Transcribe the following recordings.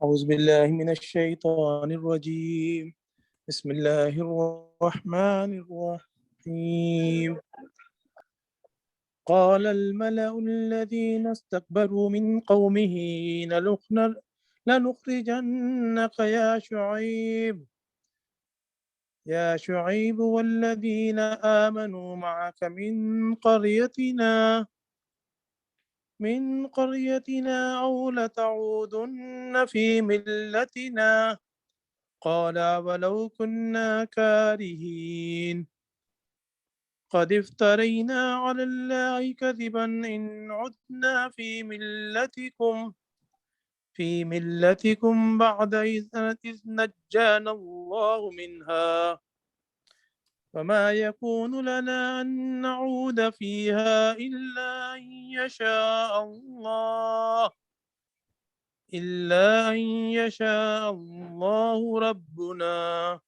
أعوذ بالله من الشيطان الرجيم بسم الله الرحمن الرحيم قال الملأ الذين استكبروا من قومه لنخرجنك يا شعيب والذين آمنوا معك من قريتنا أو لتعودن في ملتنا قال ولو كنا كارهين قد افترينا على الله كذبا إن عدنا في ملتكم بعد إذ نجانا الله منها وما يكون لنا أن نعود فيها إلا أن يشاء الله ربنا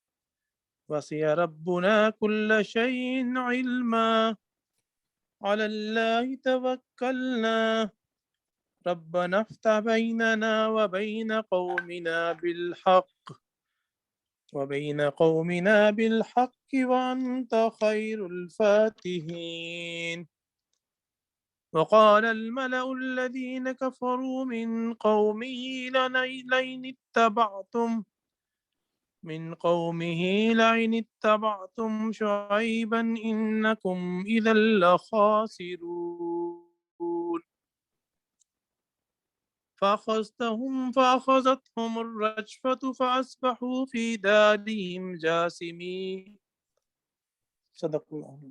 وسع ربنا كل شيء علما على الله توكلنا ربنا افتح بيننا وبين قومنا بالحق وأنت خير الفاتحين وقال الملأ الذين كفروا من قومه لئن اتبعتم شعيبا إنكم إذا لخاسرون فأخذتهم الرجفة فأصبحوا في دارهم جاثمين صدق اللہ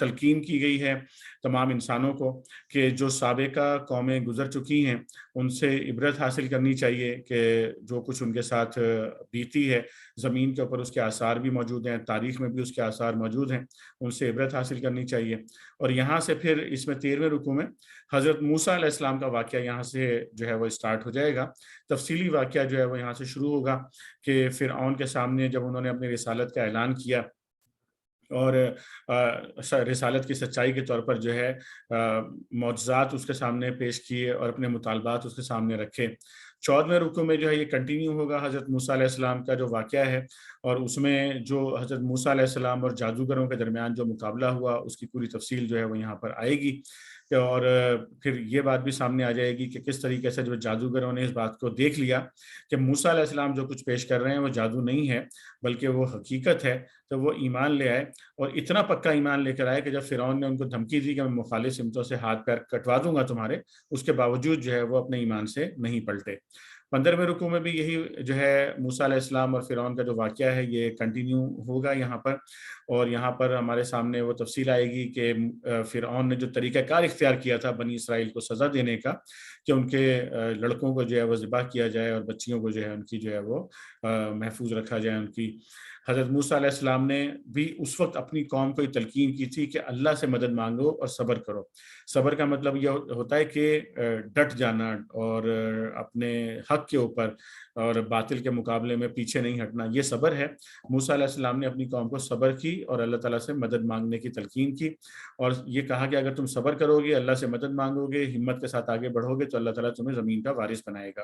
تلقین کی گئی ہے تمام انسانوں کو کہ جو سابقہ قومیں گزر چکی ہیں ان سے عبرت حاصل کرنی چاہیے کہ جو کچھ ان کے ساتھ بیتی ہے زمین کے اوپر اس کے آثار بھی موجود ہیں، تاریخ میں بھی اس کے آثار موجود ہیں، ان سے عبرت حاصل کرنی چاہیے۔ اور یہاں سے پھر اس میں 13ویں رکوع میں حضرت موسیٰ علیہ السلام کا واقعہ یہاں سے جو ہے وہ اسٹارٹ ہو جائے گا، تفصیلی واقعہ جو ہے وہ یہاں سے شروع ہوگا کہ فرعون کے سامنے جب انہوں نے اپنی رسالت کا اعلان کیا اور رسالت کی سچائی کے طور پر جو ہے معجزات اس کے سامنے پیش کیے اور اپنے مطالبات اس کے سامنے رکھے۔ 14ویں رکوع میں جو ہے یہ کنٹینیو ہوگا حضرت موسیٰ علیہ السلام کا جو واقعہ ہے، اور اس میں جو حضرت موسیٰ علیہ السلام اور جادوگروں کے درمیان جو مقابلہ ہوا اس کی پوری تفصیل جو ہے وہ یہاں پر آئے گی، اور پھر یہ بات بھی سامنے آ جائے گی کہ کس طریقے سے جو جادوگروں نے اس بات کو دیکھ لیا کہ موسیٰ علیہ السلام جو کچھ پیش کر رہے ہیں وہ جادو نہیں ہے بلکہ وہ حقیقت ہے، تو وہ ایمان لے آئے اور اتنا پکا ایمان لے کر آئے کہ جب فرعون نے ان کو دھمکی دی کہ میں مخالف سمتوں سے ہاتھ پیر کٹوا دوں گا تمہارے، اس کے باوجود جو ہے وہ اپنے ایمان سے نہیں پلٹے۔ 15ویں رکوع میں بھی یہی جو ہے موسیٰ علیہ السلام اور فرعون کا جو واقعہ ہے یہ کنٹینیو ہوگا یہاں پر، اور یہاں پر ہمارے سامنے وہ تفصیل آئے گی کہ فرعون نے جو طریقہ کار اختیار کیا تھا بنی اسرائیل کو سزا دینے کا کہ ان کے لڑکوں کو جو ہے وہ ذبح کیا جائے اور بچیوں کو جو ہے ان کی جو ہے وہ محفوظ رکھا جائے ان کی۔ حضرت موسیٰ علیہ السلام نے بھی اس وقت اپنی قوم کو یہ تلقین کی تھی کہ اللہ سے مدد مانگو اور صبر کرو۔ صبر کا مطلب یہ ہوتا ہے کہ ڈٹ جانا اور اپنے حق کے اوپر اور باطل کے مقابلے میں پیچھے نہیں ہٹنا، یہ صبر ہے۔ موسیٰ علیہ السلام نے اپنی قوم کو صبر کی اور اللہ تعالیٰ سے مدد مانگنے کی تلقین کی، اور یہ کہا کہ اگر تم صبر کرو گے، اللہ سے مدد مانگو گے، ہمت کے ساتھ آگے بڑھو گے تو اللہ تعالیٰ تمہیں زمین کا وارث بنائے گا۔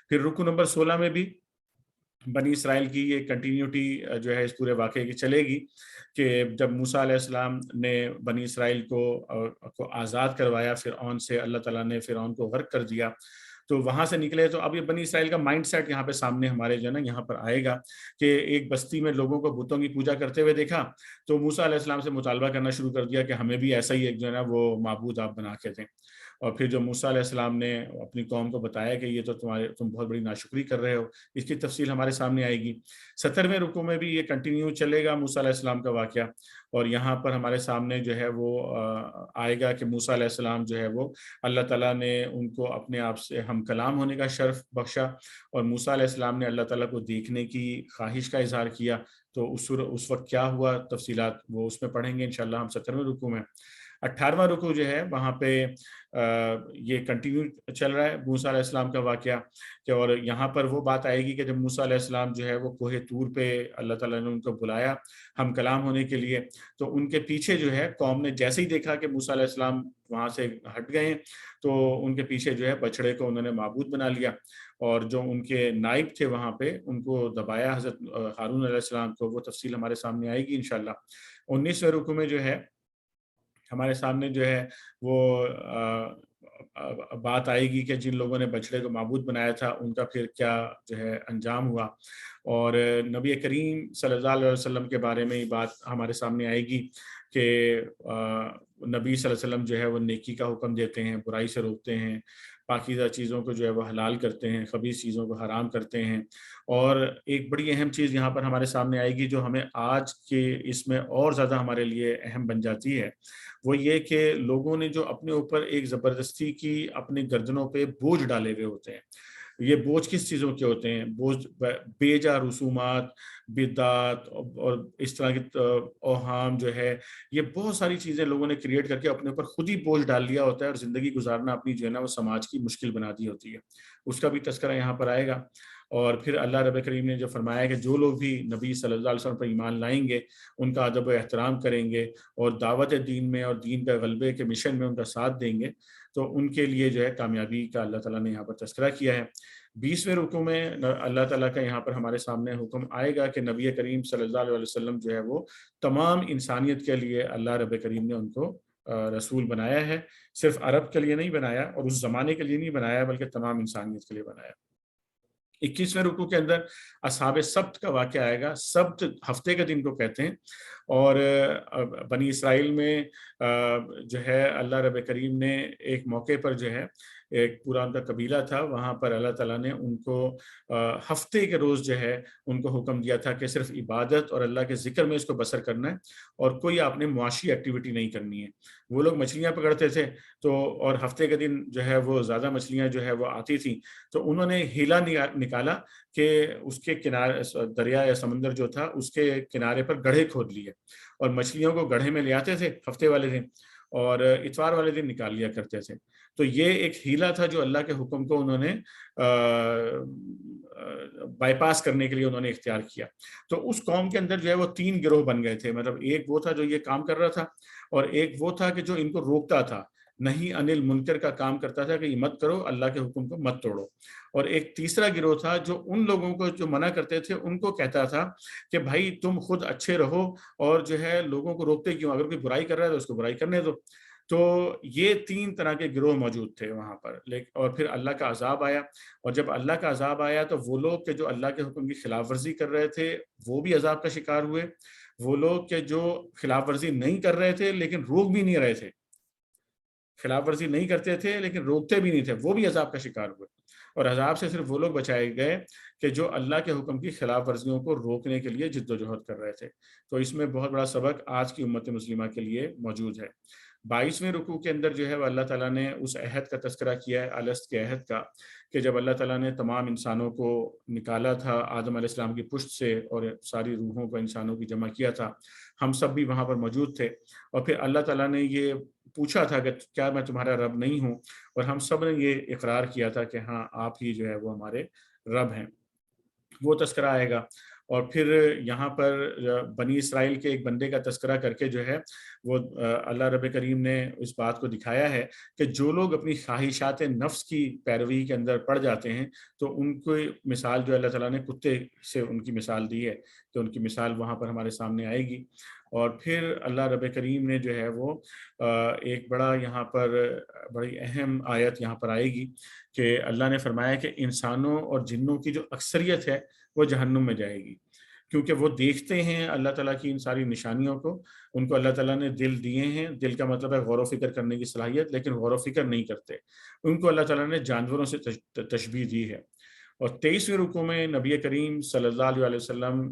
پھر رکوع نمبر 16 میں بھی بنی اسرائیل کی یہ کنٹینیوٹی جو ہے اس پورے واقعے کی چلے گی کہ جب موسیٰ علیہ السلام نے بنی اسرائیل کو آزاد کروایا فرعون سے، اللہ تعالیٰ نے فرعون کو غرق کر دیا، تو وہاں سے نکلے تو اب یہ بنی اسرائیل کا مائنڈ سیٹ یہاں پہ سامنے ہمارے جو ہے نا یہاں پر آئے گا کہ ایک بستی میں لوگوں کو بتوں کی پوجا کرتے ہوئے دیکھا تو موسیٰ علیہ السلام سے مطالبہ کرنا شروع کر دیا کہ ہمیں بھی ایسا ہی ایک جو ہے نا وہ معبود آپ بنا کے دیں۔ اور پھر جو موسیٰ علیہ السلام نے اپنی قوم کو بتایا کہ یہ تو تم بہت بڑی ناشکری کر رہے ہو، اس کی تفصیل ہمارے سامنے آئے گی۔ 17ویں رکوع میں بھی یہ کنٹینیو چلے گا موسیٰ علیہ السلام کا واقعہ، اور یہاں پر ہمارے سامنے جو ہے وہ آئے گا کہ موسیٰ علیہ السلام جو ہے وہ اللہ تعالیٰ نے ان کو اپنے آپ سے ہم کلام ہونے کا شرف بخشا، اور موسیٰ علیہ السلام نے اللہ تعالیٰ کو دیکھنے کی خواہش کا اظہار کیا، تو اس وقت کیا ہوا تفصیلات وہ اس میں پڑھیں گے انشاءاللہ ہم 17ویں رکوع میں۔ 18واں رکوع جو ہے وہاں پہ یہ کنٹینیو چل رہا ہے موسیٰ علیہ السلام کا واقعہ کہ، اور یہاں پر وہ بات آئے گی کہ جب موسیٰ علیہ السلام جو ہے وہ کوہ طور پہ اللہ تعالیٰ نے ان کو بلایا ہم کلام ہونے کے لیے، تو ان کے پیچھے جو ہے قوم نے جیسے ہی دیکھا کہ موسیٰ علیہ السلام وہاں سے ہٹ گئے تو ان کے پیچھے جو ہے بچڑے کو انہوں نے معبود بنا لیا، اور جو ان کے نائب تھے وہاں پہ ان کو دبایا حضرت ہارون علیہ السلام کو، وہ تفصیل ہمارے سامنے آئے گی انشاءاللہ۔ 19ویں رکوع میں جو ہے ہمارے سامنے جو ہے وہ بات آئے گی کہ جن لوگوں نے بچڑے کو معبود بنایا تھا ان کا پھر کیا جو ہے انجام ہوا، اور نبی کریم صلی اللہ علیہ وسلم کے بارے میں یہ بات ہمارے سامنے آئے گی کہ نبی صلی اللہ علیہ وسلم جو ہے وہ نیکی کا حکم دیتے ہیں، برائی سے روکتے ہیں، پاکیزہ چیزوں کو جو ہے وہ حلال کرتے ہیں، خبیث چیزوں کو حرام کرتے ہیں۔ اور ایک بڑی اہم چیز یہاں پر ہمارے سامنے آئے گی جو ہمیں آج کے اس میں اور زیادہ ہمارے لیے اہم بن جاتی ہے، وہ یہ کہ لوگوں نے جو اپنے اوپر ایک زبردستی کی اپنی گردنوں پہ بوجھ ڈالے ہوئے ہوتے ہیں۔ یہ بوجھ کس چیزوں کے ہوتے ہیں؟ بوجھ بیجا رسومات، بدعات اور اس طرح کی اوہام جو ہے، یہ بہت ساری چیزیں لوگوں نے کریٹ کر کے اپنے اوپر خود ہی بوجھ ڈال لیا ہوتا ہے، اور زندگی گزارنا اپنی جو ہے نا وہ سماج کی مشکل بنا دی ہوتی ہے، اس کا بھی تذکرہ یہاں پر آئے گا۔ اور پھر اللہ رب کریم نے جو فرمایا کہ جو لوگ بھی نبی صلی اللہ علیہ وسلم پر ایمان لائیں گے ان کا ادب و احترام کریں گے اور دعوت دین میں اور دین کا غلبے کے مشن میں ان کا ساتھ دیں گے تو ان کے لیے جو ہے کامیابی کا اللہ تعالیٰ نے یہاں پر تذکرہ کیا ہے۔ 20ویں رکوع میں اللہ تعالیٰ کا یہاں پر ہمارے سامنے حکم آئے گا کہ نبی کریم صلی اللہ علیہ وسلم جو ہے وہ تمام انسانیت کے لیے اللہ رب کریم نے ان کو رسول بنایا ہے، صرف عرب کے لیے نہیں بنایا اور اس زمانے کے لیے نہیں بنایا بلکہ تمام انسانیت کے لیے بنایا۔ 21ویں رکوع کے اندر اصحاب سبت کا واقعہ آئے گا۔ سبت ہفتے کے دن کو کہتے ہیں، اور بنی اسرائیل میں جو ہے اللہ رب کریم نے ایک موقع پر جو ہے ایک پورا ان کا قبیلہ تھا، وہاں پر اللہ تعالیٰ نے ان کو ہفتے کے روز جو ہے ان کو حکم دیا تھا کہ صرف عبادت اور اللہ کے ذکر میں اس کو بسر کرنا ہے، اور کوئی آپ نے معاشی ایکٹیویٹی نہیں کرنی ہے۔ وہ لوگ مچھلیاں پکڑتے تھے تو، اور ہفتے کے دن جو ہے وہ زیادہ مچھلیاں جو ہے وہ آتی تھیں، تو انہوں نے ہیلا نکالا کہ اس کے کنارے دریا یا سمندر جو تھا اس کے کنارے پر گڑھے کھود لیے، اور مچھلیوں کو گڑھے میں لے آتے تھے ہفتے والے دن، اور اتوار والے دن نکال لیا کرتے تھے۔ تو یہ ایک ہیلا تھا جو اللہ کے حکم کو انہوں نے بائی پاس کرنے کے لیے انہوں نے اختیار کیا۔ تو اس قوم کے اندر جو ہے وہ 3 گروہ بن گئے تھے، مطلب ایک وہ تھا جو یہ کام کر رہا تھا، اور ایک وہ تھا کہ جو ان کو روکتا تھا، نہیں انل منکر کا کام کرتا تھا کہ یہ مت کرو، اللہ کے حکم کو مت توڑو، اور ایک تیسرا گروہ تھا جو ان لوگوں کو جو منع کرتے تھے ان کو کہتا تھا کہ بھائی تم خود اچھے رہو، اور جو ہے لوگوں کو روکتے کیوں، اگر کوئی برائی کر رہا ہے تو اس کو برائی کرنے دو۔ تو یہ 3 طرح کے گروہ موجود تھے وہاں پر، اور پھر اللہ کا عذاب آیا، اور جب اللہ کا عذاب آیا تو وہ لوگ کہ جو اللہ کے حکم کی خلاف ورزی کر رہے تھے وہ بھی عذاب کا شکار ہوئے، وہ لوگ کہ جو خلاف ورزی نہیں کر رہے تھے لیکن روک بھی نہیں رہے تھے، خلاف ورزی نہیں کرتے تھے لیکن روکتے بھی نہیں تھے، وہ بھی عذاب کا شکار ہوئے، اور عذاب سے صرف وہ لوگ بچائے گئے کہ جو اللہ کے حکم کی خلاف ورزیوں کو روکنے کے لیے جد و جہد کر رہے تھے۔ تو اس میں بہت بڑا سبق آج کی امت مسلمہ کے لیے موجود ہے۔ 22ویں رکوع کے اندر جو ہے وہ اللہ تعالیٰ نے اس عہد کا تذکرہ کیا ہے، الست کے عہد کا، کہ جب اللہ تعالیٰ نے تمام انسانوں کو نکالا تھا آدم علیہ السلام کی پشت سے، اور ساری روحوں کو انسانوں کی جمع کیا تھا، ہم سب بھی وہاں پر موجود تھے، اور پھر اللہ تعالیٰ نے یہ پوچھا تھا کہ کیا میں تمہارا رب نہیں ہوں، اور ہم سب نے یہ اقرار کیا تھا کہ ہاں آپ ہی جو ہے وہ ہمارے رب ہیں۔ وہ تذکرہ آئے گا، اور پھر یہاں پر بنی اسرائیل کے ایک بندے کا تذکرہ کر کے جو ہے وہ اللہ رب کریم نے اس بات کو دکھایا ہے کہ جو لوگ اپنی خواہشات نفس کی پیروی کے اندر پڑ جاتے ہیں تو ان کو مثال جو اللہ تعالیٰ نے کتے سے ان کی مثال دی ہے، تو ان کی مثال وہاں پر ہمارے سامنے آئے گی۔ اور پھر اللہ رب کریم نے جو ہے وہ ایک بڑا یہاں پر بڑی اہم آیت یہاں پر آئے گی کہ اللہ نے فرمایا کہ انسانوں اور جنوں کی جو اکثریت ہے وہ جہنم میں جائے گی، کیونکہ وہ دیکھتے ہیں اللہ تعالیٰ کی ان ساری نشانیوں کو، ان کو اللہ تعالیٰ نے دل دیے ہیں، دل کا مطلب ہے غور و فکر کرنے کی صلاحیت، لیکن غور و فکر نہیں کرتے، ان کو اللہ تعالیٰ نے جانوروں سے تشبیہ دی ہے۔ اور 23ویں رکوع میں نبی کریم صلی اللہ علیہ وسلم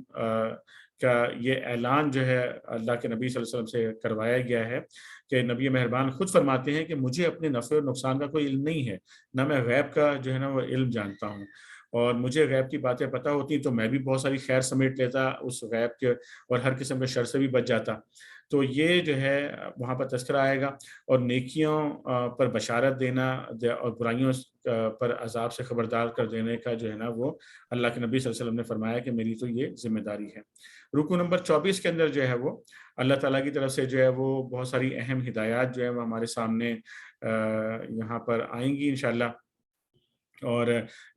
کا یہ اعلان جو ہے اللہ کے نبی صلی اللہ علیہ وسلم سے کروایا گیا ہے کہ نبی مہربان خود فرماتے ہیں کہ مجھے اپنے نفع اور نقصان کا کوئی علم نہیں ہے، نہ میں غیب کا جو ہے نا وہ علم جانتا ہوں، اور مجھے غیب کی باتیں پتہ ہوتی تو میں بھی بہت ساری خیر سمیٹ لیتا اس غیب کے، اور ہر قسم کے شر سے بھی بچ جاتا۔ تو یہ جو ہے وہاں پر تذکرہ آئے گا، اور نیکیوں پر بشارت دینا اور برائیوں پر عذاب سے خبردار کر دینے کا جو ہے نا وہ اللہ کے نبی صلی اللہ علیہ وسلم نے فرمایا کہ میری تو یہ ذمہ داری ہے۔ رکوع نمبر 24 کے اندر جو ہے وہ اللہ تعالیٰ کی طرف سے جو ہے وہ بہت ساری اہم ہدایات جو ہے وہ ہمارے سامنے یہاں پر آئیں گی انشاءاللہ، اور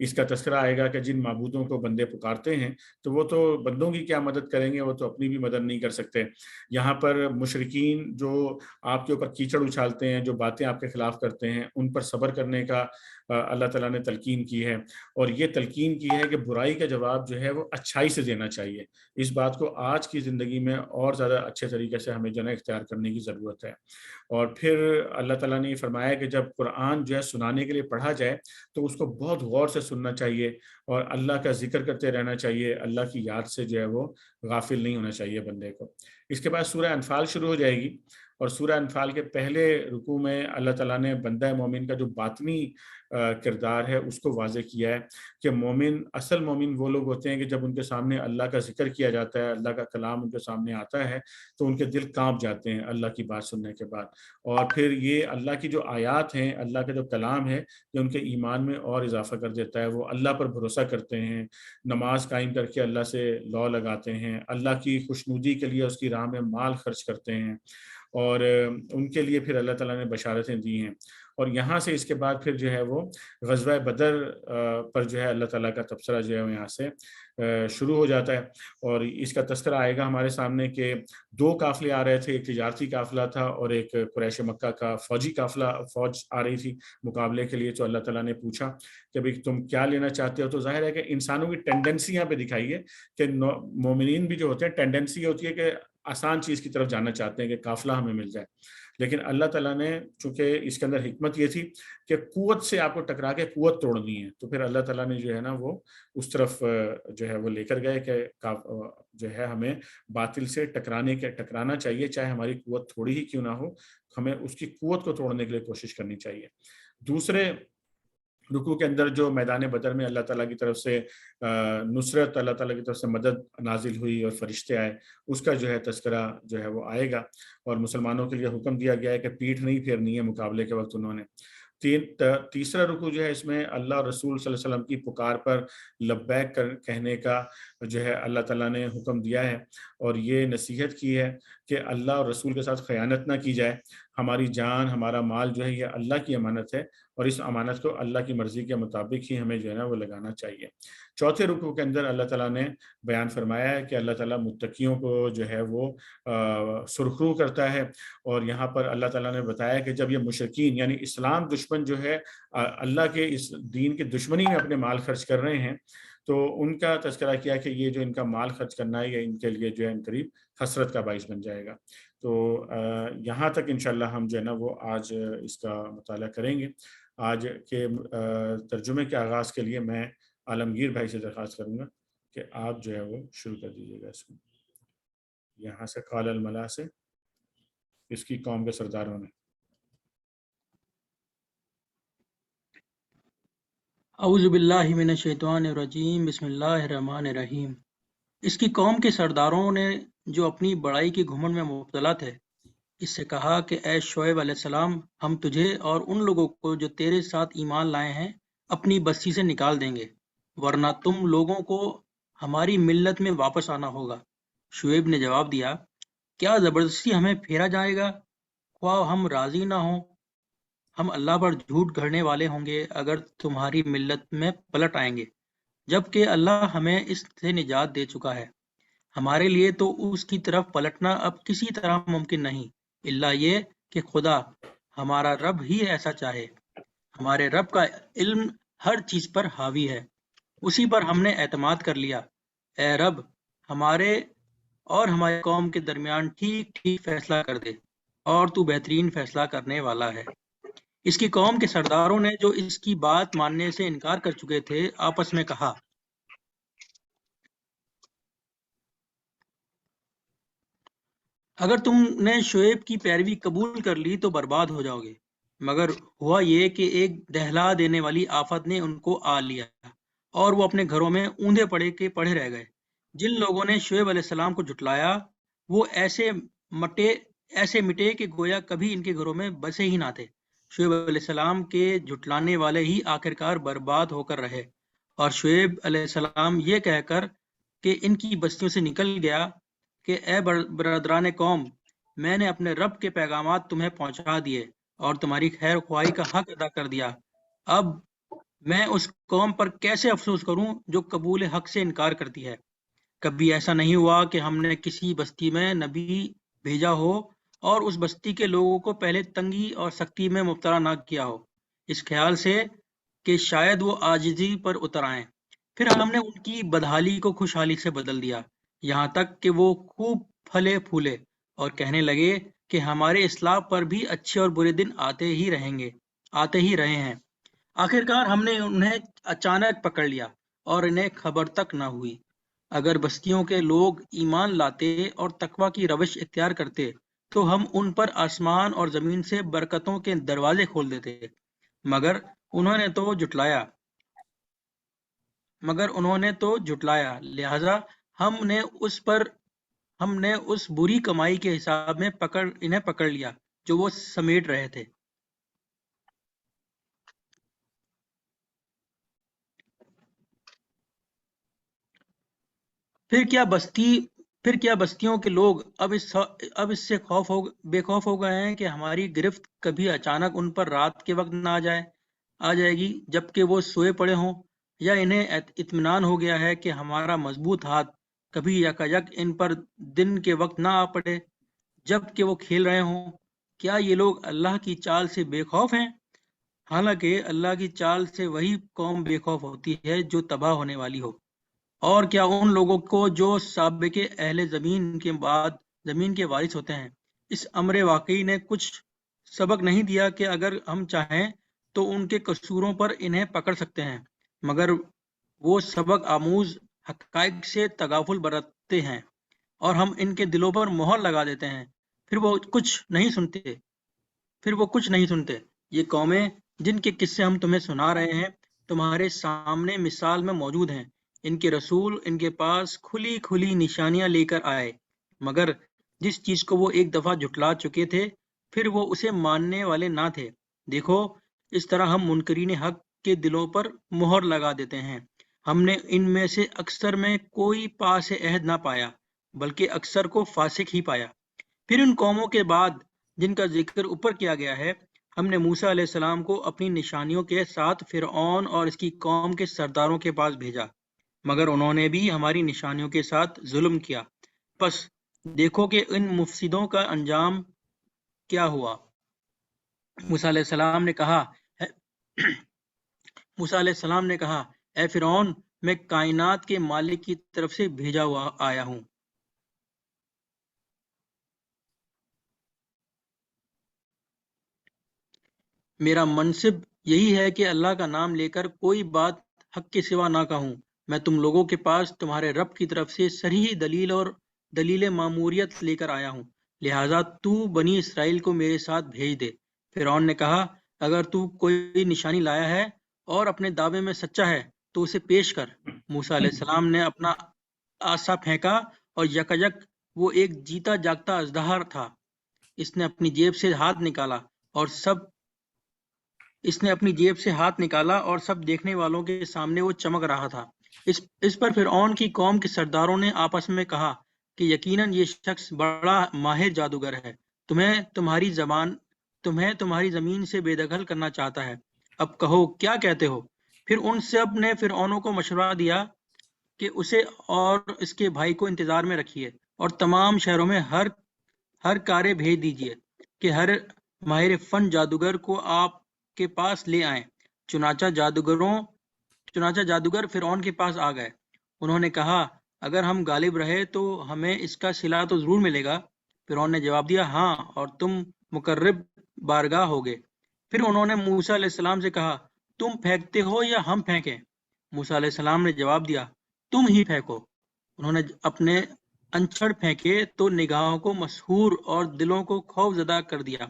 اس کا تذکرہ آئے گا کہ جن معبودوں کو بندے پکارتے ہیں تو وہ تو بندوں کی کیا مدد کریں گے، وہ تو اپنی بھی مدد نہیں کر سکتے۔ یہاں پر مشرکین جو آپ کے اوپر کیچڑ اچھالتے ہیں، جو باتیں آپ کے خلاف کرتے ہیں، ان پر صبر کرنے کا اللہ تعالیٰ نے تلقین کی ہے، اور یہ تلقین کی ہے کہ برائی کا جواب جو ہے وہ اچھائی سے دینا چاہیے۔ اس بات کو آج کی زندگی میں اور زیادہ اچھے طریقے سے ہمیں جو ہے اختیار کرنے کی ضرورت ہے۔ اور پھر اللہ تعالیٰ نے یہ فرمایا کہ جب قرآن جو ہے سنانے کے لیے پڑھا جائے تو اس کو بہت غور سے سننا چاہیے، اور اللہ کا ذکر کرتے رہنا چاہیے، اللہ کی یاد سے جو ہے وہ غافل نہیں ہونا چاہیے بندے کو۔ اس کے بعد سورہ انفال شروع ہو جائے گی، اور سورہ انفال کے پہلے رکوع میں اللہ تعالیٰ نے بندہ مومن کا جو باطنی کردار ہے اس کو واضح کیا ہے کہ مومن، اصل مومن وہ لوگ ہوتے ہیں کہ جب ان کے سامنے اللہ کا ذکر کیا جاتا ہے، اللہ کا کلام ان کے سامنے آتا ہے تو ان کے دل کانپ جاتے ہیں اللہ کی بات سننے کے بعد، اور پھر یہ اللہ کی جو آیات ہیں، اللہ کا جو کلام ہے، یہ ان کے ایمان میں اور اضافہ کر دیتا ہے۔ وہ اللہ پر بھروسہ کرتے ہیں، نماز قائم کر کے اللہ سے لو لگاتے ہیں، اللہ کی خوشنودی کے لیے اس کی راہ میں مال خرچ کرتے ہیں، اور ان کے لیے پھر اللہ تعالیٰ نے بشارتیں دی ہیں۔ اور یہاں سے اس کے بعد پھر جو ہے وہ غزوہ بدر پر جو ہے اللہ تعالیٰ کا تبصرہ جو ہے یہاں سے شروع ہو جاتا ہے، اور اس کا تذکرہ آئے گا ہمارے سامنے کہ 2 قافلے آ رہے تھے، ایک تجارتی قافلہ تھا اور ایک قریش مکہ کا فوجی قافلہ، فوج آ رہی تھی مقابلے کے لیے۔ تو اللہ تعالیٰ نے پوچھا کہ بھئی تم کیا لینا چاہتے ہو؟ تو ظاہر ہے کہ انسانوں کی ٹینڈنسی یہاں پہ دکھائی ہے کہ مومنین بھی جو ہوتے ہیں ٹینڈنسی ہوتی ہے کہ آسان چیز کی طرف جانا چاہتے ہیں کہ قافلہ ہمیں مل جائے، لیکن اللہ تعالیٰ نے چونکہ اس کے اندر حکمت یہ تھی کہ قوت سے آپ کو ٹکرا کے قوت توڑنی ہے، تو پھر اللہ تعالیٰ نے جو ہے نا وہ اس طرف جو ہے وہ لے کر گئے کہ جو ہے ہمیں باطل سے ٹکرانا چاہیے، چاہے ہماری قوت تھوڑی ہی کیوں نہ ہو، ہمیں اس کی قوت کو توڑنے کے لیے کوشش کرنی چاہیے۔ دوسرے رکوع کے اندر جو میدان بدر میں اللہ تعالیٰ کی طرف سے نصرت، اللہ تعالیٰ کی طرف سے مدد نازل ہوئی اور فرشتے آئے، اس کا جو ہے تذکرہ جو ہے وہ آئے گا، اور مسلمانوں کے لیے حکم دیا گیا ہے کہ پیٹھ نہیں پھیرنی ہے مقابلے کے وقت انہوں نے۔ تیسرا رکوع جو ہے اس میں اللہ اور رسول صلی اللہ علیہ وسلم کی پکار پر لبیک کہنے کا جو ہے اللہ تعالیٰ نے حکم دیا ہے، اور یہ نصیحت کی ہے کہ اللہ اور رسول کے ساتھ خیانت نہ کی جائے۔ ہماری جان، ہمارا مال جو ہے یہ اللہ کی امانت ہے، اور اس امانت کو اللہ کی مرضی کے مطابق ہی ہمیں جو ہے نا وہ لگانا چاہیے۔ چوتھے رکوع کے اندر اللہ تعالیٰ نے بیان فرمایا ہے کہ اللہ تعالیٰ متقیوں کو جو ہے وہ سرخرو کرتا ہے، اور یہاں پر اللہ تعالیٰ نے بتایا کہ جب یہ مشرکین یعنی اسلام دشمن جو ہے اللہ کے اس دین کی دشمنی میں اپنے مال خرچ کر رہے ہیں، تو ان کا تذکرہ کیا کہ یہ جو ان کا مال خرچ کرنا ہے یہ ان کے لیے جو ہے ان قریب حسرت کا باعث بن جائے گا۔ تو یہاں تک انشاءاللہ ہم جو ہے نا وہ آج اس کا مطالعہ کریں گے۔ آج کے ترجمے کے آغاز کے لیے میں عالمگیر بھائی سے درخواست کروں گا کہ آپ جو ہے وہ شروع کر دیجیے گا اس کو، یہاں سے قال الملا سے، اس کی قوم کے سرداروں نے۔ اعوذ باللہ من الشیطان الرجیم، بسم اللہ الرحمن الرحیم۔ اس کی قوم کے سرداروں نے جو اپنی بڑائی کی گھمنڈ میں مبتلا تھے، اس سے کہا کہ اے شعیب علیہ السلام، ہم تجھے اور ان لوگوں کو جو تیرے ساتھ ایمان لائے ہیں اپنی بستی سے نکال دیں گے، ورنہ تم لوگوں کو ہماری ملت میں واپس آنا ہوگا۔ شعیب نے جواب دیا، کیا زبردستی ہمیں پھیرا جائے گا؟ خواہ ہم راضی نہ ہوں، ہم اللہ پر جھوٹ گھڑنے والے ہوں گے اگر تمہاری ملت میں پلٹ آئیں گے، جبکہ اللہ ہمیں اس سے نجات دے چکا ہے۔ ہمارے لیے تو اس کی طرف پلٹنا اب کسی طرح ممکن نہیں، الا یہ کہ خدا ہمارا رب ہی ایسا چاہے۔ ہمارے رب کا علم ہر چیز پر حاوی ہے، اسی پر ہم نے اعتماد کر لیا۔ اے رب، ہمارے اور ہماری قوم کے درمیان ٹھیک ٹھیک فیصلہ کر دے، اور تو بہترین فیصلہ کرنے والا ہے۔ اس کی قوم کے سرداروں نے جو اس کی بات ماننے سے انکار کر چکے تھے آپس میں کہا، اگر تم نے شعیب کی پیروی قبول کر لی تو برباد ہو جاؤ گے۔ مگر ہوا یہ کہ ایک دہلا دینے والی آفت نے ان کو آ لیا، اور وہ اپنے گھروں میں اوندھے پڑے رہ گئے۔ جن لوگوں نے شعیب علیہ السلام کو جھٹلایا وہ ایسے مٹے کہ گویا کبھی ان کے گھروں میں بسے ہی نہ تھے۔ شعیب علیہ السلام کے جھٹلانے والے ہی آخرکار برباد ہو کر رہے، اور شعیب علیہ السلام یہ کہہ کر کہ ان کی بستیوں سے نکل گیا کہ اے برادران قوم، میں نے اپنے رب کے پیغامات تمہیں پہنچا دیے اور تمہاری خیر خواہی کا حق ادا کر دیا، اب میں اس قوم پر کیسے افسوس کروں جو قبول حق سے انکار کرتی ہے۔ کبھی ایسا نہیں ہوا کہ ہم نے کسی بستی میں نبی بھیجا ہو اور اس بستی کے لوگوں کو پہلے تنگی اور سختی میں مبتلا نہ کیا ہو، اس خیال سے کہ شاید وہ عاجزی پر اتر آئیں۔ پھر ہم نے ان کی بدحالی کو خوشحالی سے بدل دیا، یہاں تک کہ وہ خوب پھلے پھولے اور کہنے لگے کہ ہمارے اصلاح پر بھی اچھے اور برے دن آتے ہی رہے ہیں۔ آخرکار ہم نے انہیں اچانک پکڑ لیا اور انہیں خبر تک نہ ہوئی۔ اگر بستیوں کے لوگ ایمان لاتے اور تقوی کی روش اختیار کرتے تو ہم ان پر آسمان اور زمین سے برکتوں کے دروازے کھول دیتے، مگر انہوں نے تو جھٹلایا، لہذا ہم نے اس بری کمائی کے حساب میں انہیں پکڑ لیا جو وہ سمیٹ رہے تھے۔ پھر کیا بستیوں کے لوگ اب اس سے بے خوف ہو گئے ہیں کہ ہماری گرفت کبھی اچانک ان پر رات کے وقت نہ آ جائے گی جبکہ وہ سوئے پڑے ہوں، یا انہیں اطمینان ہو گیا ہے کہ ہمارا مضبوط ہاتھ کبھی یکایک ان پر دن کے وقت نہ آ پڑے جبکہ وہ کھیل رہے ہوں۔ کیا یہ لوگ اللہ کی چال سے بے خوف ہیں؟ حالانکہ اللہ کی چال سے وہی قوم بے خوف ہوتی ہے جو تباہ ہونے والی ہو۔ اور کیا ان لوگوں کو جو سابق اہل زمین کے بعد زمین کے وارث ہوتے ہیں، اس امر واقعی نے کچھ سبق نہیں دیا کہ اگر ہم چاہیں تو ان کے قصوروں پر انہیں پکڑ سکتے ہیں، مگر وہ سبق آموز حقائق سے تغافل برتتے ہیں اور ہم ان کے دلوں پر مہر لگا دیتے ہیں، پھر وہ کچھ نہیں سنتے۔ یہ قومیں جن کے قصے ہم تمہیں سنا رہے ہیں تمہارے سامنے مثال میں موجود ہیں۔ ان کے رسول ان کے پاس کھلی کھلی نشانیاں لے کر آئے، مگر جس چیز کو وہ ایک دفعہ جھٹلا چکے تھے پھر وہ اسے ماننے والے نہ تھے۔ دیکھو، اس طرح ہم منکرین حق کے دلوں پر مہر لگا دیتے ہیں۔ ہم نے ان میں سے اکثر میں کوئی پاس عہد نہ پایا، بلکہ اکثر کو فاسق ہی پایا۔ پھر ان قوموں کے بعد جن کا ذکر اوپر کیا گیا ہے، ہم نے موسیٰ علیہ السلام کو اپنی نشانیوں کے ساتھ فرعون اور اس کی قوم کے سرداروں کے پاس بھیجا، مگر انہوں نے بھی ہماری نشانیوں کے ساتھ ظلم کیا۔ پس دیکھو کہ ان مفسدوں کا انجام کیا ہوا۔ موسیٰ علیہ السلام نے کہا، اے فرعون، میں کائنات کے مالک کی طرف سے بھیجا ہوا آیا ہوں۔ میرا منصب یہی ہے کہ اللہ کا نام لے کر کوئی بات حق کے سوا نہ کہوں۔ میں تم لوگوں کے پاس تمہارے رب کی طرف سے صریح دلیل اور دلیل ماموریت لے کر آیا ہوں، لہٰذا تو بنی اسرائیل کو میرے ساتھ بھیج دے۔ فرعون نے کہا، اگر تو کوئی نشانی لایا ہے اور اپنے دعوے میں سچا ہے تو اسے پیش کر۔ موسیٰ علیہ السلام نے اپنا عصا پھینکا اور یکایک وہ ایک جیتا جاگتا اژدہا تھا۔ اس نے اپنی جیب سے ہاتھ نکالا اور سب دیکھنے والوں کے سامنے وہ چمک رہا تھا۔ اس پر فرعون کی قوم کے سرداروں نے آپس میں کہا کہ یقیناً یہ شخص بڑا ماہر جادوگر ہے، تمہیں تمہاری زمین سے بے دخل کرنا چاہتا ہے۔ اب کہو کیا کہتے ہو؟ پھر ان سب نے فرعون کو مشورہ دیا کہ اسے اور اس کے بھائی کو انتظار میں رکھیے اور تمام شہروں میں ہر کارے بھیج دیجیے کہ ہر ماہر فن جادوگر کو آپ کے پاس لے آئیں۔ چنانچہ جادوگر فرعون کے پاس آ گئے۔ انہوں نے کہا، اگر ہم غالب رہے تو ہمیں اس کا صلہ تو ضرور ملے گا۔ فرعون نے جواب دیا، ہاں، اور تم مقرب بارگاہ ہوگے۔ پھر انہوں نے موسیٰ علیہ السلام سے کہا، تم پھینکتے ہو یا ہم پھینکیں؟ موسیٰ علیہ السلام نے جواب دیا، تم ہی پھینکو۔ انہوں نے اپنے انچھڑ پھینکے تو نگاہوں کو مسحور اور دلوں کو خوف زدہ کر دیا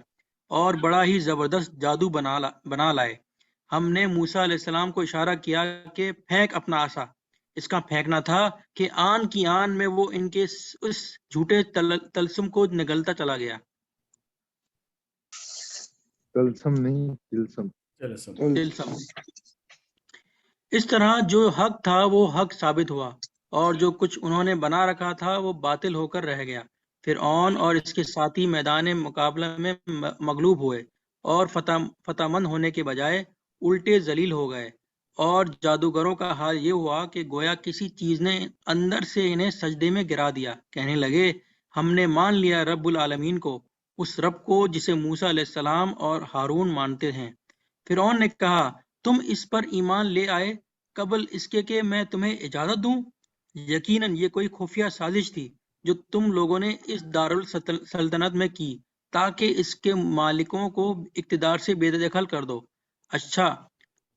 اور بڑا ہی زبردست جادو بنا لائے۔ ہم نے موسیٰ علیہ السلام کو اشارہ کیا کہ پھینک اپنا عصا۔ اس کا پھینکنا تھا کہ آن کی آن میں وہ ان کے اس جھوٹے تلسم کو نگلتا چلا گیا۔ تلسم نہیں، تلسم۔ اس طرح جو حق تھا وہ حق ثابت ہوا اور جو کچھ انہوں نے بنا رکھا تھا وہ باطل ہو کر رہ گیا۔ فرعون اور اس کے ساتھی میدان مقابلہ میں مغلوب ہوئے اور فتح مند ہونے کے بجائے الٹے ذلیل ہو گئے، اور جادوگروں کا حال یہ ہوا کہ گویا کسی چیز نے اندر سے انہیں سجدے میں گرا دیا۔ کہنے لگے، ہم نے مان لیا رب العالمین کو، اس رب کو جسے موسیٰ علیہ السلام اور ہارون مانتے ہیں۔ فرعون نے کہا، تم اس پر ایمان لے آئے قبل اس کے کہ میں تمہیں اجازت دوں؟ یقیناً یہ کوئی خفیہ سازش تھی جو تم لوگوں نے اس دارالسلطنت میں کی تاکہ اس کے مالکوں کو اقتدار سے بے دخل کر دو۔ اچھا،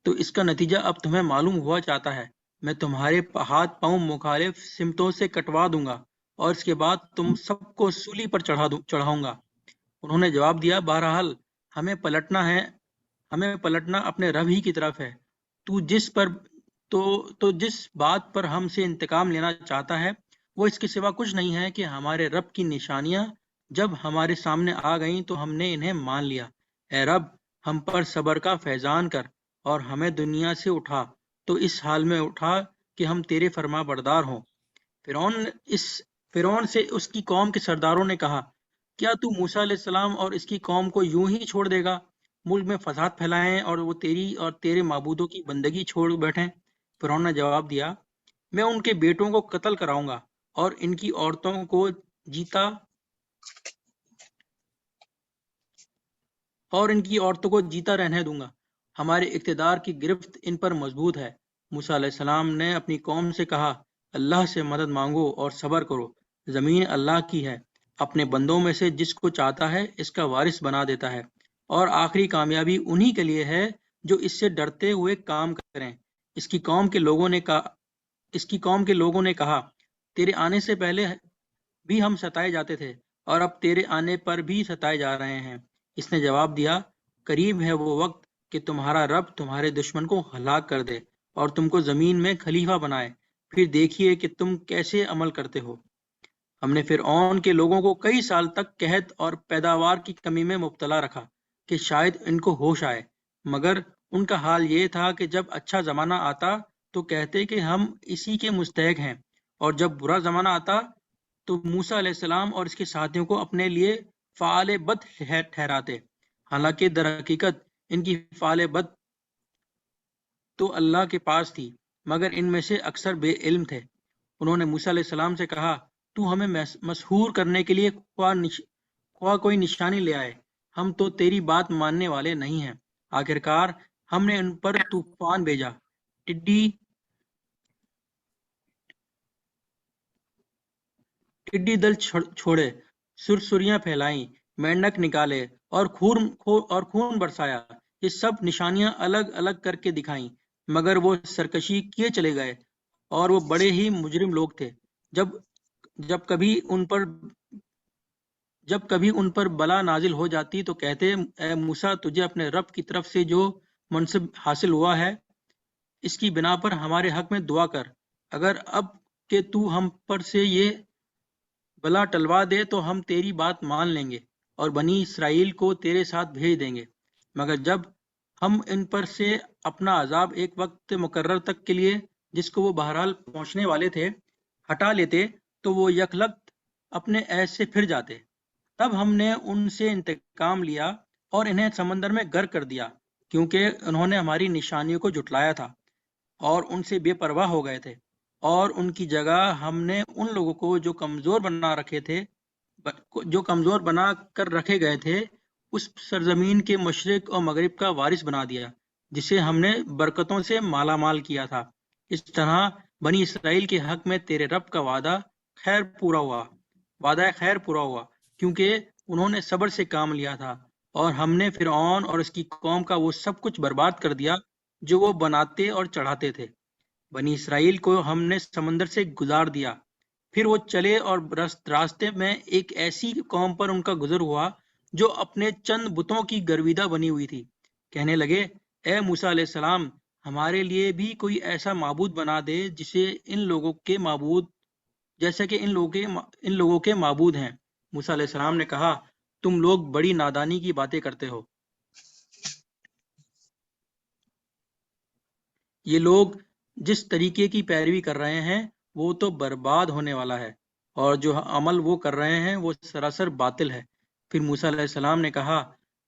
تو اس کا نتیجہ اب تمہیں معلوم ہوا چاہتا ہے۔ میں تمہارے ہاتھ پاؤں مخالف سمتوں سے کٹوا دوں گا اور اس کے بعد تم سب کو سولی پر چڑھاؤں گا۔ انہوں نے جواب دیا، بہرحال ہمیں پلٹنا اپنے رب ہی کی طرف ہے۔ تو جس بات پر ہم سے انتقام لینا چاہتا ہے وہ اس کے سوا کچھ نہیں ہے کہ ہمارے رب کی نشانیاں جب ہمارے سامنے آ گئیں تو ہم نے انہیں مان لیا۔ اے رب، ہم پر صبر کا فیضان کر اور ہمیں دنیا سے اٹھا تو اس حال میں اٹھا کہ ہم تیرے فرما بردار ہوں۔ فرعون سے اس کی قوم کے سرداروں نے کہا، کیا تو موسیٰ علیہ السلام اور اس کی قوم کو یوں ہی چھوڑ دے گا ملک میں فساد پھیلائیں اور وہ تیری اور تیرے معبودوں کی بندگی چھوڑ بیٹھیں؟ فرعون نے جواب دیا، میں ان کے بیٹوں کو قتل کراؤں گا اور ان کی عورتوں کو جیتا رہنے دوں گا۔ ہمارے اقتدار کی گرفت ان پر مضبوط ہے۔ موسیٰ علیہ السلام نے اپنی قوم سے کہا، اللہ سے مدد مانگو اور صبر کرو، زمین اللہ کی ہے، اپنے بندوں میں سے جس کو چاہتا ہے اس کا وارث بنا دیتا ہے۔ اور آخری کامیابی انہی کے لیے ہے جو اس سے ڈرتے ہوئے کام کریں۔ اس کی قوم کے لوگوں نے کہا تیرے آنے سے پہلے بھی ہم ستائے جاتے تھے اور اب تیرے آنے پر بھی ستائے جا رہے ہیں۔ اس نے جواب دیا قریب ہے وہ وقت کہ تمہارا رب تمہارے دشمن کو ہلاک کر دے اور تم کو زمین میں خلیفہ بنائے، پھر دیکھیے کہ تم کیسے عمل کرتے ہو۔ ہم نے فرعون کے لوگوں کو کئی سال تک قحط اور پیداوار کی کمی میں مبتلا رکھا کہ شاید ان کو ہوش آئے، مگر ان کا حال یہ تھا کہ جب اچھا زمانہ آتا تو کہتے کہ ہم اسی کے مستحق ہیں، اور جب برا زمانہ آتا تو موسیٰ علیہ السلام اور اس کے ساتھیوں کو اپنے لیے فعال بد ٹھہراتے، حالانکہ در حقیقت ان کی فعال بد تو اللہ کے پاس تھی، مگر ان میں سے اکثر بے علم تھے۔ انہوں نے موسیٰ علیہ السلام سے کہا تو ہمیں مسحور کرنے کے لیے خواہ کوئی نشانی لے آئے، ہم تو تیری بات ماننے والے نہیں ہیں۔ آخرکار ہم نے ان پر طوفان بھیجا، ٹڈی دل چھوڑے، سرسریاں پھیلائیں، مینڈک نکالے اور خون برسایا۔ یہ سب نشانیاں الگ الگ کر کے دکھائیں، مگر وہ سرکشی کیے چلے گئے اور وہ بڑے ہی مجرم لوگ تھے۔ جب کبھی ان پر بلا نازل ہو جاتی تو کہتے اے موسیٰ تجھے اپنے رب کی طرف سے جو منصب حاصل ہوا ہے اس کی بنا پر ہمارے حق میں دعا کر، اگر اب کہ تو ہم پر سے یہ بلا ٹلوا دے تو ہم تیری بات مان لیں گے اور بنی اسرائیل کو تیرے ساتھ بھیج دیں گے، مگر جب ہم ان پر سے اپنا عذاب ایک وقت مقرر تک کے لیے جس کو وہ بہرحال پہنچنے والے تھے ہٹا لیتے تو وہ یکلخت اپنے عہد سے پھر جاتے۔ تب ہم نے ان سے انتقام لیا اور انہیں سمندر میں غرق کر دیا، کیونکہ انہوں نے ہماری نشانیوں کو جھٹلایا تھا اور ان سے بے پرواہ ہو گئے تھے، اور ان کی جگہ ہم نے ان لوگوں کو جو کمزور بنا کر رکھے گئے تھے اس سرزمین کے مشرق اور مغرب کا وارث بنا دیا جسے ہم نے برکتوں سے مالا مال کیا تھا۔ اس طرح بنی اسرائیل کے حق میں تیرے رب کا وعدہ خیر پورا ہوا کیونکہ انہوں نے صبر سے کام لیا تھا، اور ہم نے فرعون اور اس کی قوم کا وہ سب کچھ برباد کر دیا جو وہ بناتے اور چڑھاتے تھے۔ بنی اسرائیل کو ہم نے سمندر سے گزار دیا، پھر وہ چلے اور راستے میں ایک ایسی قوم پر ان کا گزر ہوا جو اپنے چند بتوں کی گرویدہ بنی ہوئی تھی۔ کہنے لگے اے موسیٰ علیہ السلام ہمارے لیے بھی کوئی ایسا معبود بنا دے جیسے ان لوگوں کے معبود ہیں۔ موسیٰ علیہ السلام نے کہا تم لوگ بڑی نادانی کی باتیں کرتے ہو، یہ لوگ جس طریقے کی پیروی کر رہے ہیں وہ تو برباد ہونے والا ہے، اور جو عمل وہ کر رہے ہیں وہ سراسر باطل ہے۔ پھر موسیٰ علیہ السلام نے کہا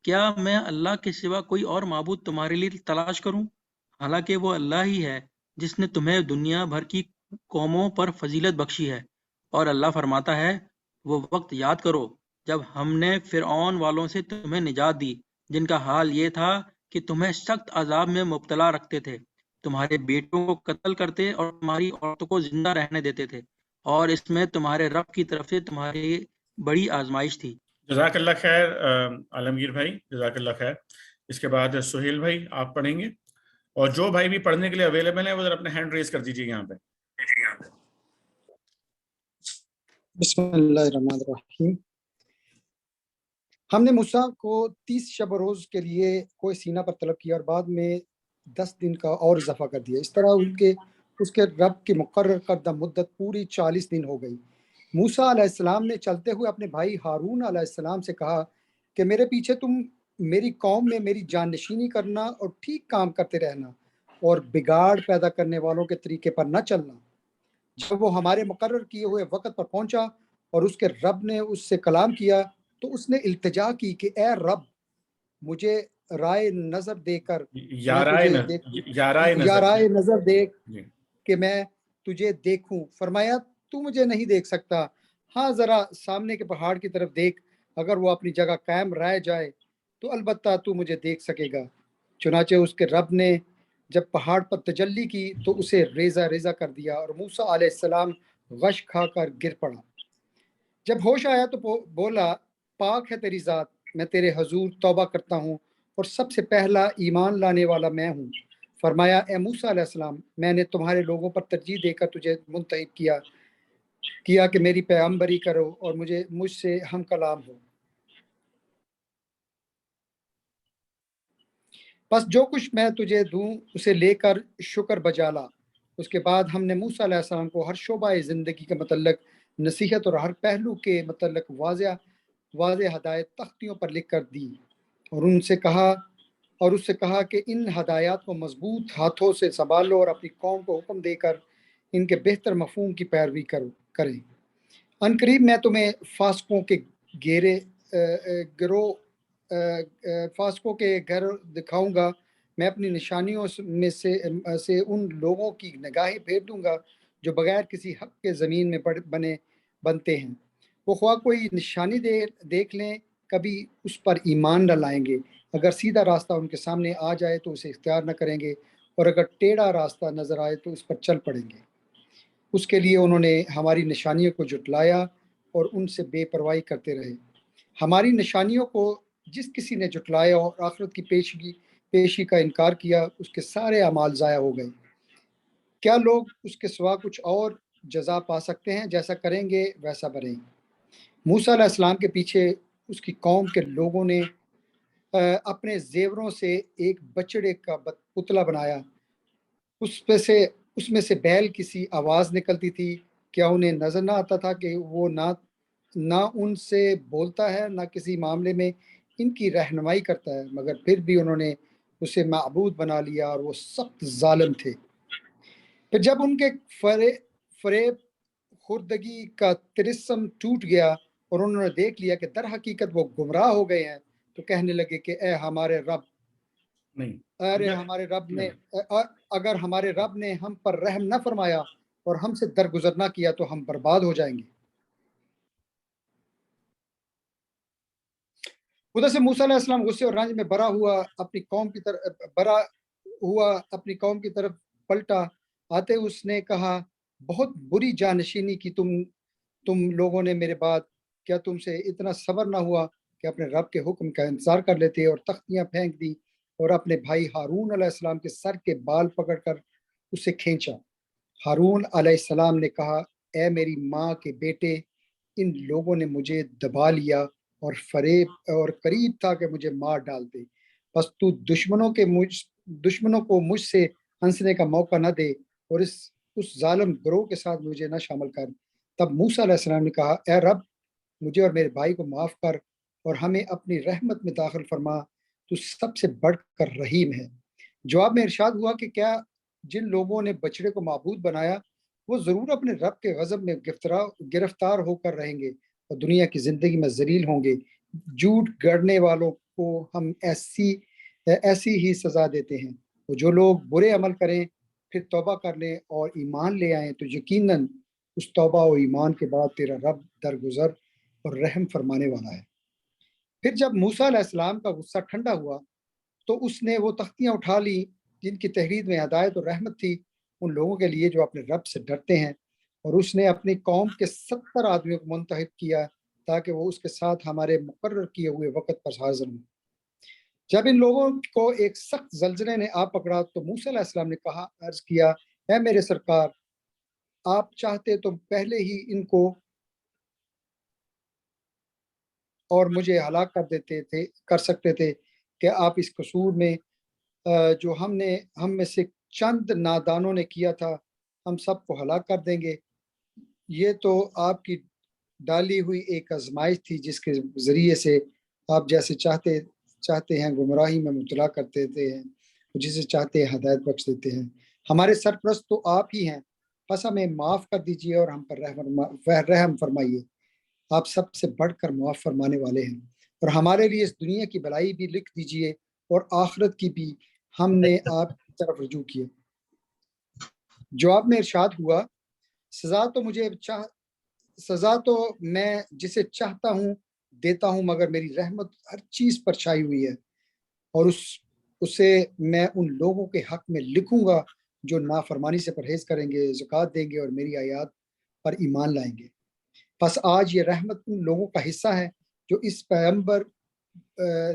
کیا میں اللہ کے سوا کوئی اور معبود تمہارے لیے تلاش کروں، حالانکہ وہ اللہ ہی ہے جس نے تمہیں دنیا بھر کی قوموں پر فضیلت بخشی ہے۔ اور اللہ فرماتا ہے وہ وقت یاد کرو جب ہم نے فرعون والوں سے تمہیں نجات دی جن کا حال یہ تھا کہ تمہیں سخت عذاب میں مبتلا رکھتے تھے، تمہارے بیٹوں کو قتل کرتے اور تمہاری عورتوں کو زندہ رہنے دیتے تھے، اور اس میں تمہارے رب کی طرف سے تمہاری بڑی آزمائش تھی۔ جزاک اللہ خیر عالمگیر بھائی، جزاک اللہ خیر۔ اس کے بعد سہیل بھائی آپ پڑھیں گے، اور جو بھائی بھی پڑھنے کے لیے اویلیبل ہیں وہ ذرا اپنے ہینڈ ریز کر دیجیے یہاں پہ۔ بسم اللہ الرحمن الرحیم۔ ہم نے موسیٰ کو 30 شب و روز کے لیے کوہ سینا پر طلب کیا اور بعد میں 10 دن کا اور اضافہ کر دیا، اس طرح اس کے رب کی مقرر کردہ مدت پوری 40 دن ہو گئی۔ موسیٰ علیہ السلام نے چلتے ہوئے اپنے بھائی ہارون علیہ السلام سے کہا کہ میرے پیچھے تم میری قوم میں میری جانشینی کرنا اور ٹھیک کام کرتے رہنا اور بگاڑ پیدا کرنے والوں کے طریقے پر نہ چلنا۔ جب وہ ہمارے مقرر کیے ہوئے وقت پر پہنچا اور اس کے رب نے اس سے کلام کیا تو اس نے التجا کی کہ اے رب مجھے رائے نظر دے کر یا رائے نظر دے کہ میں تجھے دیکھوں۔ فرمایا تو مجھے نہیں دیکھ سکتا، ہاں ذرا سامنے کے پہاڑ کی طرف دیکھ، اگر وہ اپنی جگہ قائم رہ جائے تو البتہ تو مجھے دیکھ سکے گا۔ چنانچہ اس کے رب نے جب پہاڑ پر تجلی کی تو اسے ریزہ ریزہ کر دیا اور موسیٰ علیہ السلام غش کھا کر گر پڑا۔ جب ہوش آیا تو بولا پاک ہے تیری ذات میں تیرے حضور توبہ کرتا ہوں اور سب سے پہلا ایمان لانے والا میں ہوں۔ فرمایا اے موسیٰ علیہ السلام، میں نے تمہارے لوگوں پر ترجیح دے کر تجھے منتخب کیا کہ میری پیغمبری کرو اور مجھ سے ہم کلام ہو۔ بس جو کچھ میں تجھے دوں اسے لے کر شکر بجا لا۔ اس کے بعد ہم نے موسیٰ علیہ السلام کو ہر شعبہ زندگی کے متعلق نصیحت اور ہر پہلو کے متعلق واضح ہدایت تختیوں پر لکھ کر دی، اور اس سے کہا کہ ان ہدایات کو مضبوط ہاتھوں سے سنبھالو اور اپنی قوم کو حکم دے کر ان کے بہتر مفہوم کی پیروی کریں۔ ان قریب میں تمہیں فاسقوں کے گھر دکھاؤں گا۔ میں اپنی نشانیوں میں سے ان لوگوں کی نگاہیں پھیر دوں گا جو بغیر کسی حق کے زمین میں بنتے ہیں۔ وہ خواہ کوئی نشانی دیکھ لیں کبھی اس پر ایمان نہ لائیں گے۔ اگر سیدھا راستہ ان کے سامنے آ جائے تو اسے اختیار نہ کریں گے، اور اگر ٹیڑھا راستہ نظر آئے تو اس پر چل پڑیں گے۔ اس کے لیے انہوں نے ہماری نشانیوں کو جھٹلایا اور ان سے بے پرواہی کرتے رہے۔ ہماری نشانیوں کو جس کسی نے جھٹلایا اور آخرت کی پیشی کا انکار کیا، اس کے سارے اعمال ضائع ہو گئے۔ کیا لوگ اس کے سوا کچھ اور جزا پا سکتے ہیں؟ جیسا کریں گے ویسا بریں۔ موسیٰ علیہ السلام کے پیچھے اس کی قوم کے لوگوں نے اپنے زیوروں سے ایک بچڑے کا پتلا بنایا، اس میں سے بیل کسی آواز نکلتی تھی۔ کیا انہیں نظر نہ آتا تھا کہ وہ نہ ان سے بولتا ہے، نہ کسی معاملے میں ان کی رہنمائی کرتا ہے؟ مگر پھر بھی انہوں نے اسے معبود بنا لیا، اور وہ سخت ظالم تھے۔ پھر جب ان کے فریب خوردگی کا طلسم ٹوٹ گیا اور انہوں نے دیکھ لیا کہ در حقیقت وہ گمراہ ہو گئے ہیں، تو کہنے لگے کہ اگر ہمارے رب نے ہم پر رحم نہ فرمایا اور ہم سے درگزر نہ کیا تو ہم برباد ہو جائیں گے۔ ادھر سے موسیٰ علیہ السلام غصے اور رنج میں برا ہوا اپنی قوم کی طرف پلٹا آتے اس نے کہا، بہت بری جانشینی کی تم لوگوں نے میرے بعد۔ کیا تم سے اتنا صبر نہ ہوا کہ اپنے رب کے حکم کا انتظار کر لیتے اور تختیاں پھینک دی اور اپنے بھائی ہارون علیہ السلام کے سر کے بال پکڑ کر اسے کھینچا؟ ہارون علیہ السلام نے کہا، اے میری ماں کے بیٹے، ان لوگوں نے مجھے دبا لیا اور قریب تھا کہ مجھے مار ڈال دے۔ بس تو دشمنوں کو مجھ سے ہنسنے کا موقع نہ دے اور اس ظالم گروہ کے ساتھ مجھے نہ شامل کر۔ تب موسیٰ علیہ السلام نے کہا، اے رب، مجھے اور میرے بھائی کو معاف کر اور ہمیں اپنی رحمت میں داخل فرما، تو سب سے بڑھ کر رحیم ہے۔ جواب میں ارشاد ہوا کہ کیا جن لوگوں نے بچڑے کو معبود بنایا وہ ضرور اپنے رب کے غضب میں گرفتار ہو کر رہیں گے اور دنیا کی زندگی میں ذلیل ہوں گے۔ جھوٹ گڑنے والوں کو ہم ایسی ہی سزا دیتے ہیں۔ وہ جو لوگ برے عمل کریں پھر توبہ کر لیں اور ایمان لے آئیں تو یقیناً اس توبہ و ایمان کے بعد تیرا رب درگزر اور رحم فرمانے والا ہے۔ پھر جب موسیٰ علیہ السلام کا غصہ ٹھنڈا ہوا تو اس نے وہ تختیاں اٹھا لی جن کی تحریر میں ہدایت اور رحمت تھی ان لوگوں کے لیے جو اپنے رب سے ڈرتے ہیں، اور اس نے اپنی قوم کے 70 آدمیوں کو منتخب کیا تاکہ وہ اس کے ساتھ ہمارے مقرر کیے ہوئے وقت پر حاضر ہوں۔ جب ان لوگوں کو ایک سخت زلزلے نے آ پکڑا تو موسیٰ علیہ السلام نے عرض کیا، اے میرے سرکار، آپ چاہتے تو پہلے ہی ان کو اور مجھے ہلاک کر سکتے تھے کہ آپ اس قصور میں جو ہم میں سے چند نادانوں نے کیا تھا ہم سب کو ہلاک کر دیں گے۔ یہ تو آپ کی ڈالی ہوئی ایک آزمائش تھی جس کے ذریعے سے آپ جیسے چاہتے ہیں گمراہی میں مبتلا کر دیتے ہیں، جسے چاہتے ہیں ہدایت بخش دیتے ہیں۔ ہمارے سرپرست تو آپ ہی ہیں، بس ہمیں معاف کر دیجیے اور ہم پر رحم فرمائیے۔ آپ سب سے بڑھ کر معاف فرمانے والے ہیں، اور ہمارے لیے اس دنیا کی بھلائی بھی لکھ دیجیے اور آخرت کی بھی، ہم نے آپ کی طرف رجوع کیے۔ جواب میں ارشاد ہوا، سزا تو میں جسے چاہتا ہوں دیتا ہوں، مگر میری رحمت ہر چیز پر چھائی ہوئی ہے، اور اسے میں ان لوگوں کے حق میں لکھوں گا جو نافرمانی سے پرہیز کریں گے، زکوٰۃ دیں گے اور میری آیات پر ایمان لائیں گے۔ پس آج یہ رحمت ان لوگوں کا حصہ ہے جو اس پیغمبر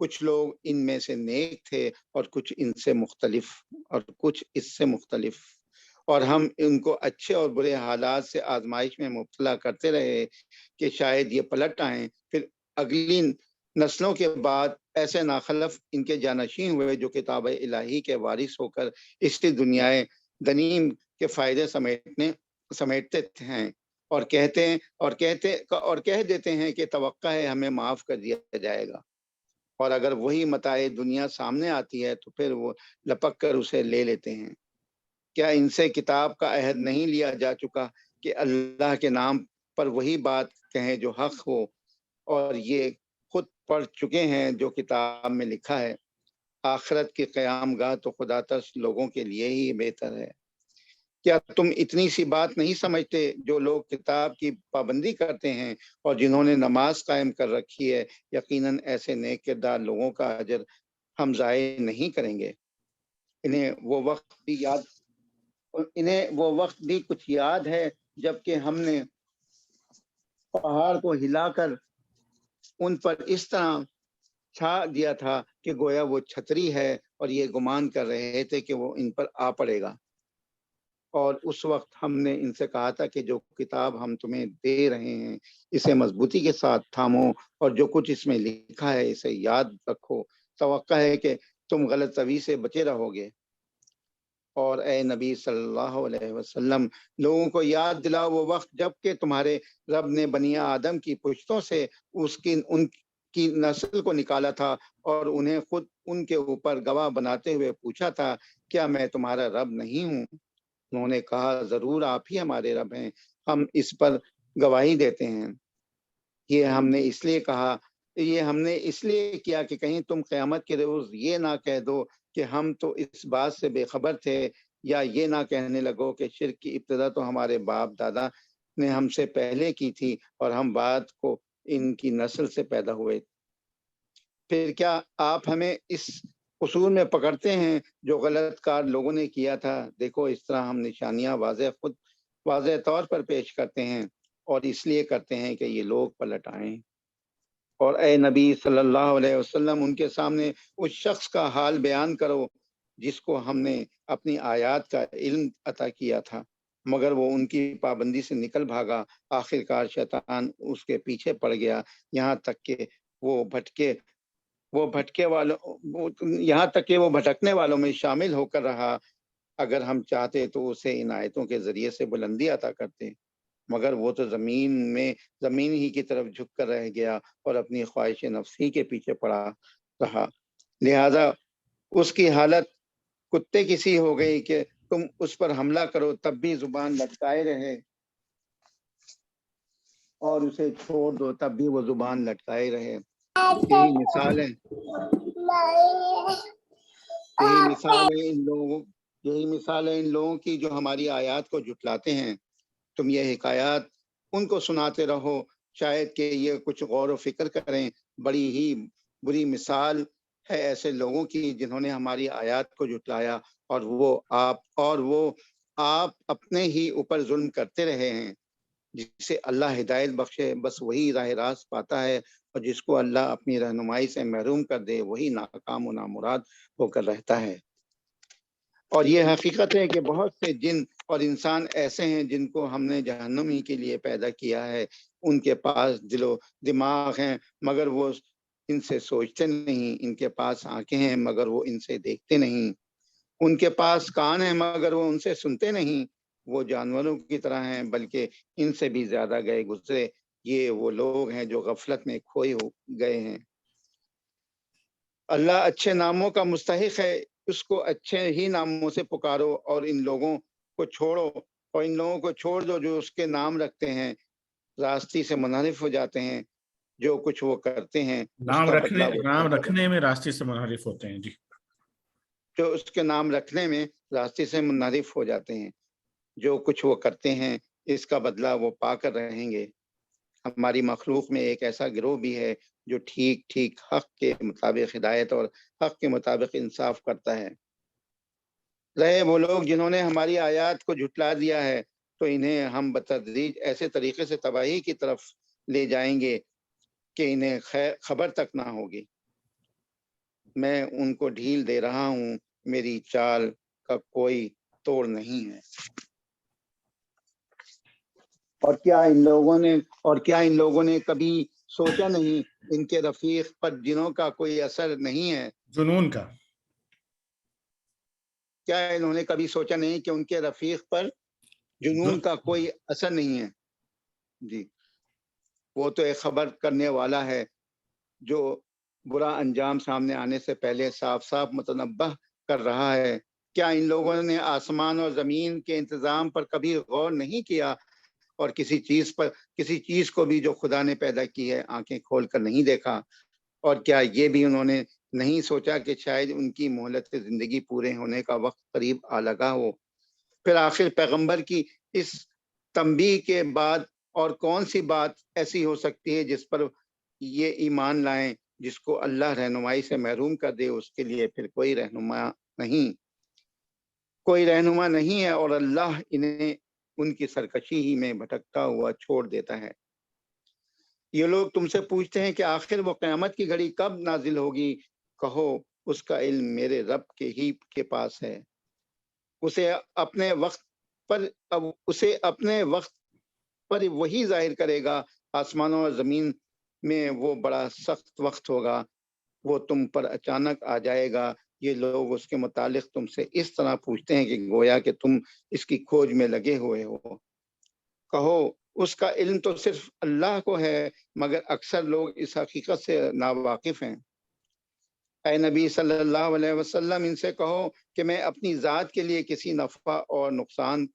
کچھ لوگ ان میں سے نیک تھے اور کچھ ان سے مختلف اور کچھ اس سے مختلف، اور ہم ان کو اچھے اور برے حالات سے آزمائش میں مبتلا کرتے رہے کہ شاید یہ پلٹ آئیں۔ پھر اگلی نسلوں کے بعد ایسے ناخلف ان کے جانشین ہوئے جو کتاب الہی کے وارث ہو کر اس دنیا دنیم کے فائدے سمیٹتے ہیں اور کہہ دیتے ہیں کہ توقع ہے ہمیں معاف کر دیا جائے گا، اور اگر وہی متاع دنیا سامنے آتی ہے تو پھر وہ لپک کر اسے لے لیتے ہیں۔ کیا ان سے کتاب کا عہد نہیں لیا جا چکا کہ اللہ کے نام پر وہی بات کہیں جو حق ہو، اور یہ خود پڑھ چکے ہیں جو کتاب میں لکھا ہے، آخرت کی قیام گاہ تو خدا ترس لوگوں کے لیے ہی بہتر ہے۔ کیا تم اتنی سی بات نہیں سمجھتے؟ جو لوگ کتاب کی پابندی کرتے ہیں اور جنہوں نے نماز قائم کر رکھی ہے، یقیناً ایسے نیک کردار لوگوں کا اجر ہم ضائع نہیں کریں گے۔ انہیں وہ وقت بھی کچھ یاد ہے جب کہ ہم نے پہاڑ کو ہلا کر ان پر اس طرح چھا دیا تھا کہ گویا وہ چھتری ہے، اور یہ گمان کر رہے تھے کہ وہ ان پر آ پڑے گا۔ اور اس وقت ہم نے ان سے کہا تھا کہ جو کتاب ہم تمہیں دے رہے ہیں اسے مضبوطی کے ساتھ تھامو، اور جو کچھ اس میں لکھا ہے اسے یاد رکھو۔ توقع ہے کہ تم غلط روی سے بچے رہو گے۔ اور اے نبی صلی اللہ علیہ وسلم، لوگوں کو یاد دلاؤ وہ وقت جب کہ تمہارے رب نے بنی آدم کی پشتوں سے ان کی نسل کو نکالا تھا، اور انہیں خود ان کے اوپر گواہ بناتے ہوئے پوچھا تھا، کیا میں تمہارا رب نہیں ہوں؟ انہوں نے کہا، ضرور آپ ہی ہمارے رب ہیں، ہم اس پر گواہی دیتے ہیں۔ یہ ہم نے اس لیے کیا کہ کہیں تم قیامت کے روز یہ نہ کہہ دو کہ ہم تو اس بات سے بے خبر تھے، یا یہ نہ کہنے لگو کہ شرک کی ابتدا تو ہمارے باپ دادا نے ہم سے پہلے کی تھی، اور ہم بعد کو ان کی نسل سے پیدا ہوئے۔ پھر کیا آپ ہمیں اس قصور میں پکڑتے ہیں جو غلط کار لوگوں نے کیا تھا؟ دیکھو، اس طرح ہم نشانیاں واضح طور پر پیش کرتے ہیں، اور اس لیے کرتے ہیں کہ یہ لوگ پلٹ آئیں۔ اور اے نبی صلی اللہ علیہ وسلم، ان کے سامنے اس شخص کا حال بیان کرو جس کو ہم نے اپنی آیات کا علم عطا کیا تھا، مگر وہ ان کی پابندی سے نکل بھاگا۔ آخرکار شیطان اس کے پیچھے پڑ گیا، یہاں تک کہ وہ بھٹکنے والوں میں شامل ہو کر رہا۔ اگر ہم چاہتے تو اسے ان آیتوں کے ذریعے سے بلندی عطا کرتے، مگر وہ تو زمین ہی کی طرف جھک کر رہ گیا اور اپنی خواہش نفسی کے پیچھے پڑا رہا۔ لہذا اس کی حالت کتے کی سی ہو گئی کہ تم اس پر حملہ کرو تب بھی زبان لٹکائے رہے، اور اسے چھوڑ دو تب بھی وہ زبان لٹکائے رہے۔ یہی مثال ہے ان لوگوں کی جو ہماری آیات کو جھٹلاتے ہیں۔ تم یہ حکایات ان کو سناتے رہو، شاید کہ یہ کچھ غور و فکر کریں۔ بڑی ہی بری مثال ہے ایسے لوگوں کی جنہوں نے ہماری آیات کو جھٹلایا، اور وہ آپ اپنے ہی اوپر ظلم کرتے رہے ہیں۔ جسے اللہ ہدایت بخشے بس وہی راہ راست پاتا ہے، اور جس کو اللہ اپنی رہنمائی سے محروم کر دے وہی ناکام و نامراد ہو کر رہتا ہے۔ اور یہ حقیقت ہے کہ بہت سے جن اور انسان ایسے ہیں جن کو ہم نے جہنم ہی کے لیے پیدا کیا ہے۔ ان کے پاس دل و دماغ ہیں مگر وہ ان سے سوچتے نہیں، ان کے پاس آنکھیں ہیں مگر وہ ان سے دیکھتے نہیں، ان کے پاس کان ہیں مگر وہ ان سے سنتے نہیں۔ وہ جانوروں کی طرح ہیں بلکہ ان سے بھی زیادہ گئے گزرے۔ یہ وہ لوگ ہیں جو غفلت میں کھوئے گئے ہیں۔ اللہ اچھے ناموں کا مستحق ہے، اس کو اچھے ہی ناموں سے پکارو، اور ان لوگوں کو چھوڑ دو جو اس کے نام رکھتے ہیں، راستی سے منحرف ہو جاتے ہیں۔ جو کچھ وہ کرتے ہیں نام رکھنے میں راستے سے منحرف ہوتے ہیں۔ جی، جو اس کے نام رکھنے میں راستے سے منحرف ہو جاتے ہیں، جو کچھ وہ کرتے ہیں اس کا بدلہ وہ پا کر رہیں گے۔ ہماری مخلوق میں ایک ایسا گروہ بھی ہے جو ٹھیک حق کے مطابق ہدایت اور حق کے مطابق انصاف کرتا ہے۔ رہے وہ لوگ جنہوں نے ہماری آیات کو جھٹلا دیا ہے تو انہیں ہم بتدریج ایسے طریقے سے تباہی کی طرف لے جائیں گے کہ انہیں خبر تک نہ ہوگی۔ میں ان کو ڈھیل دے رہا ہوں، میری چال کا کوئی توڑ نہیں ہے۔ اور کیا ان لوگوں نے کبھی سوچا نہیں ان کے رفیق پر جنوں کا کوئی اثر نہیں ہے؟ جنون کا کیا انہوں نے کبھی سوچا نہیں کہ ان کے رفیق پر جنون کا کوئی اثر نہیں ہے؟ جی، وہ تو ایک خبر کرنے والا ہے جو برا انجام سامنے آنے سے پہلے صاف صاف متنبہ کر رہا ہے۔ کیا ان لوگوں نے آسمان اور زمین کے انتظام پر کبھی غور نہیں کیا، اور کسی چیز کو بھی جو خدا نے پیدا کی ہے آنکھیں کھول کر نہیں دیکھا؟ اور کیا یہ بھی انہوں نے نہیں سوچا کہ شاید ان کی مہلت زندگی پورے ہونے کا وقت قریب آ لگا ہو؟ پھر آخر پیغمبر کی اس تنبیہ کے بعد اور کون سی بات ایسی ہو سکتی ہے جس پر یہ ایمان لائیں؟ جس کو اللہ رہنمائی سے محروم کر دے اس کے لیے پھر کوئی رہنما نہیں ہے، اور اللہ انہیں ان کی سرکشی ہی میں بھٹکتا ہوا چھوڑ دیتا ہے۔ یہ لوگ تم سے پوچھتے ہیں کہ آخر وہ قیامت کی گھڑی کب نازل ہوگی؟ کہو اس کا علم میرے رب کے پاس ہے، اسے اپنے وقت پر وہی ظاہر کرے گا۔ آسمانوں اور زمین میں وہ بڑا سخت وقت ہوگا، وہ تم پر اچانک آ جائے گا۔ یہ لوگ اس کے متعلق تم سے اس طرح پوچھتے ہیں کہ گویا کہ تم اس کی کھوج میں لگے ہوئے ہو۔ کہو اس کا علم تو صرف اللہ کو ہے، مگر اکثر لوگ اس حقیقت سے ناواقف ہیں۔ اے نبی صلی اللہ علیہ وسلم، ان سے کہو کہ میں اپنی ذات کے لیے کسی نفع اور نقصان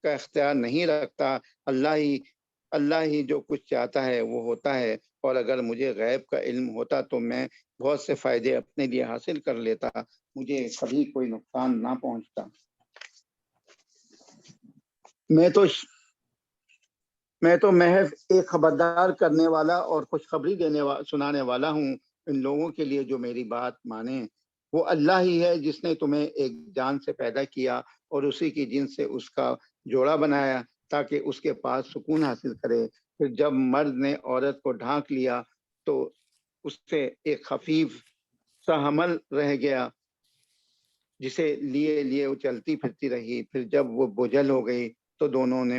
کا اختیار نہیں رکھتا، اللہ ہی جو کچھ چاہتا ہے وہ ہوتا ہے، اور اگر مجھے غیب کا علم ہوتا تو میں بہت سے فائدے اپنے لیے حاصل کر لیتا، مجھے کبھی کوئی نقصان نہ پہنچتا۔ میں تو محض ایک خبردار کرنے والا اور خوشخبری سنانے والا ہوں ان لوگوں کے لیے جو میری بات مانیں۔ وہ اللہ ہی ہے جس نے تمہیں ایک جان سے پیدا کیا اور اسی کی جن سے اس کا جوڑا بنایا تاکہ اس کے پاس سکون حاصل کرے۔ پھر جب مرد نے عورت کو ڈھانک لیا تو اس سے ایک خفیف سا حمل رہ گیا جسے لیے وہ چلتی پھرتی رہی۔ پھر جب وہ بوجھل ہو گئی تو دونوں نے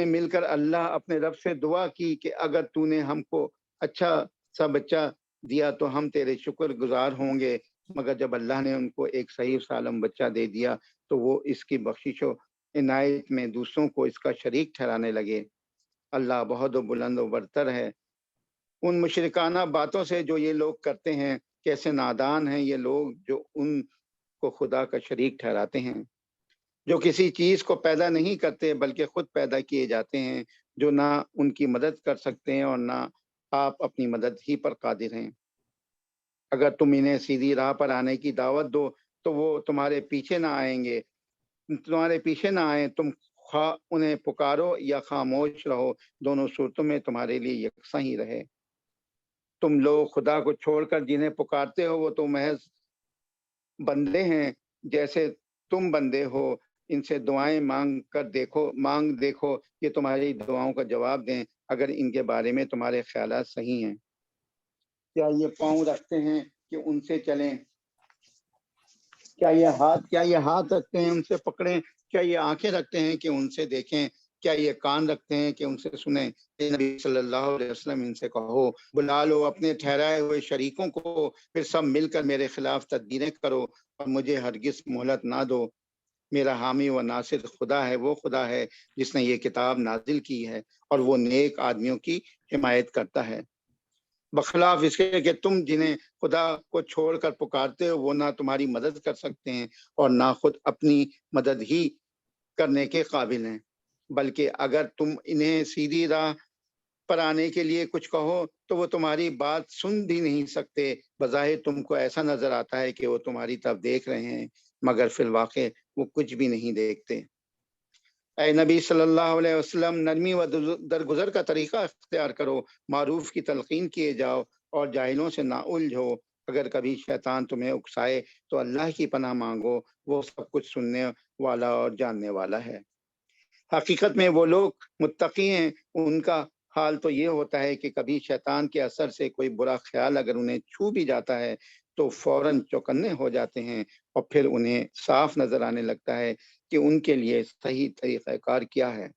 مل کر اللہ اپنے رب سے دعا کی کہ اگر تو نے ہم کو اچھا سا بچہ دیا تو ہم تیرے شکر گزار ہوں گے، مگر جب اللہ نے ان کو ایک صحیح سالم بچہ دے دیا تو وہ اس کی بخشش و عنایت میں دوسروں کو اس کا شریک ٹھہرانے لگے۔ اللہ بہت بلند و برتر ہے ان مشرکانہ باتوں سے جو یہ لوگ کرتے ہیں۔ کیسے نادان ہیں یہ لوگ جو ان کو خدا کا شریک ٹھہراتے ہیں، جو کسی چیز کو پیدا نہیں کرتے بلکہ خود پیدا کیے جاتے ہیں، جو نہ ان کی مدد کر سکتے ہیں اور نہ آپ اپنی مدد ہی پر قادر ہیں۔ اگر تم انہیں سیدھی راہ پر آنے کی دعوت دو تو وہ تمہارے پیچھے نہ آئیں۔ تم خواہ انہیں پکارو یا خاموش رہو، دونوں صورتوں میں تمہارے لیے یکساں ہی رہے۔ تم لوگ خدا کو چھوڑ کر جنہیں پکارتے ہو وہ تو محض بندے ہیں جیسے تم بندے ہو۔ ان سے دعائیں مانگ دیکھو یہ تمہاری دعاؤں کا جواب دیں اگر ان کے بارے میں تمہارے خیالات صحیح ہیں۔ کیا یہ پاؤں رکھتے ہیں کہ ان سے چلیں؟ کیا یہ ہاتھ رکھتے ہیں ان سے پکڑیں؟ کیا یہ آنکھیں رکھتے ہیں کہ ان سے دیکھیں؟ کیا یہ کان رکھتے ہیں کہ ان سے سنیں؟ اے نبی صلی اللہ علیہ وسلم ان سے کہو بلا لو اپنے ٹھہرائے ہوئے شریکوں کو، پھر سب مل کر میرے خلاف تدبیریں کرو اور مجھے ہرگز مہلت نہ دو۔ میرا حامی و ناصر خدا ہے، وہ خدا ہے جس نے یہ کتاب نازل کی ہے اور وہ نیک آدمیوں کی حمایت کرتا ہے۔ بخلاف اس کے کہ تم جنہیں خدا کو چھوڑ کر پکارتے ہو وہ نہ تمہاری مدد کر سکتے ہیں اور نہ خود اپنی مدد ہی کرنے کے قابل ہیں، بلکہ اگر تم انہیں سیدھی راہ پر آنے کے لیے کچھ کہو تو وہ تمہاری بات سن بھی نہیں سکتے۔ بظاہر تم کو ایسا نظر آتا ہے کہ وہ تمہاری طرف دیکھ رہے ہیں، مگر فی الواقع وہ کچھ بھی نہیں دیکھتے۔ اے نبی صلی اللہ علیہ وسلم، نرمی و درگزر کا طریقہ اختیار کرو، معروف کی تلقین کیے جاؤ اور جاہلوں سے نہ الجھو۔ اگر کبھی شیطان تمہیں اکسائے تو اللہ کی پناہ مانگو، وہ سب کچھ سننے والا اور جاننے والا ہے۔ حقیقت میں وہ لوگ متقی ہیں، ان کا حال تو یہ ہوتا ہے کہ کبھی شیطان کے اثر سے کوئی برا خیال اگر انہیں چھو بھی جاتا ہے تو فوراً چوکنے ہو جاتے ہیں اور پھر انہیں صاف نظر آنے لگتا ہے کہ ان کے لیے صحیح طریقہ کار کیا ہے۔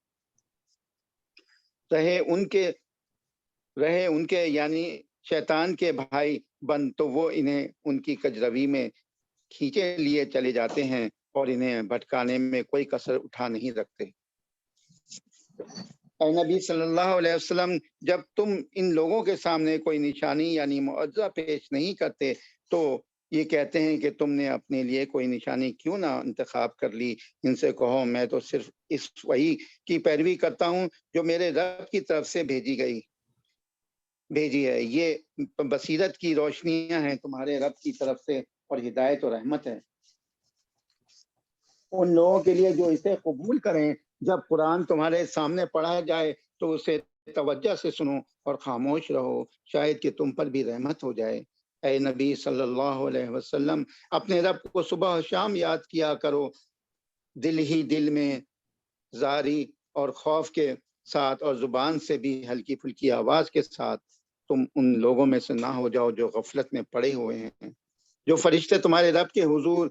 رہے ان کے یعنی شیطان کے بھائی بن تو وہ انہیں ان کی کجروی میں کھینچے لیے چلے جاتے ہیں اور انہیں بھٹکانے میں کوئی کسر اٹھا نہیں رکھتے۔ اے نبی صلی اللہ علیہ وسلم، جب تم ان لوگوں کے سامنے کوئی نشانی یعنی معجزہ پیش نہیں کرتے تو یہ کہتے ہیں کہ تم نے اپنے لیے کوئی نشانی کیوں نہ انتخاب کر لی۔ ان سے کہو میں تو صرف اس وحی کی پیروی کرتا ہوں جو میرے رب کی طرف سے بھیجی ہے، یہ بصیرت کی روشنیاں ہیں تمہارے رب کی طرف سے اور ہدایت و رحمت ہے ان لوگوں کے لیے جو اسے قبول کریں۔ جب قرآن تمہارے سامنے پڑھا جائے تو اسے توجہ سے سنو اور خاموش رہو، شاید کہ تم پر بھی رحمت ہو جائے۔ اے نبی صلی اللہ علیہ وسلم، اپنے رب کو صبح و شام یاد کیا کرو، دل ہی دل میں زاری اور خوف کے ساتھ اور زبان سے بھی ہلکی پھلکی آواز کے ساتھ۔ تم ان لوگوں میں سے نہ ہو جاؤ جو غفلت میں پڑے ہوئے ہیں۔ جو فرشتے تمہارے رب کے حضور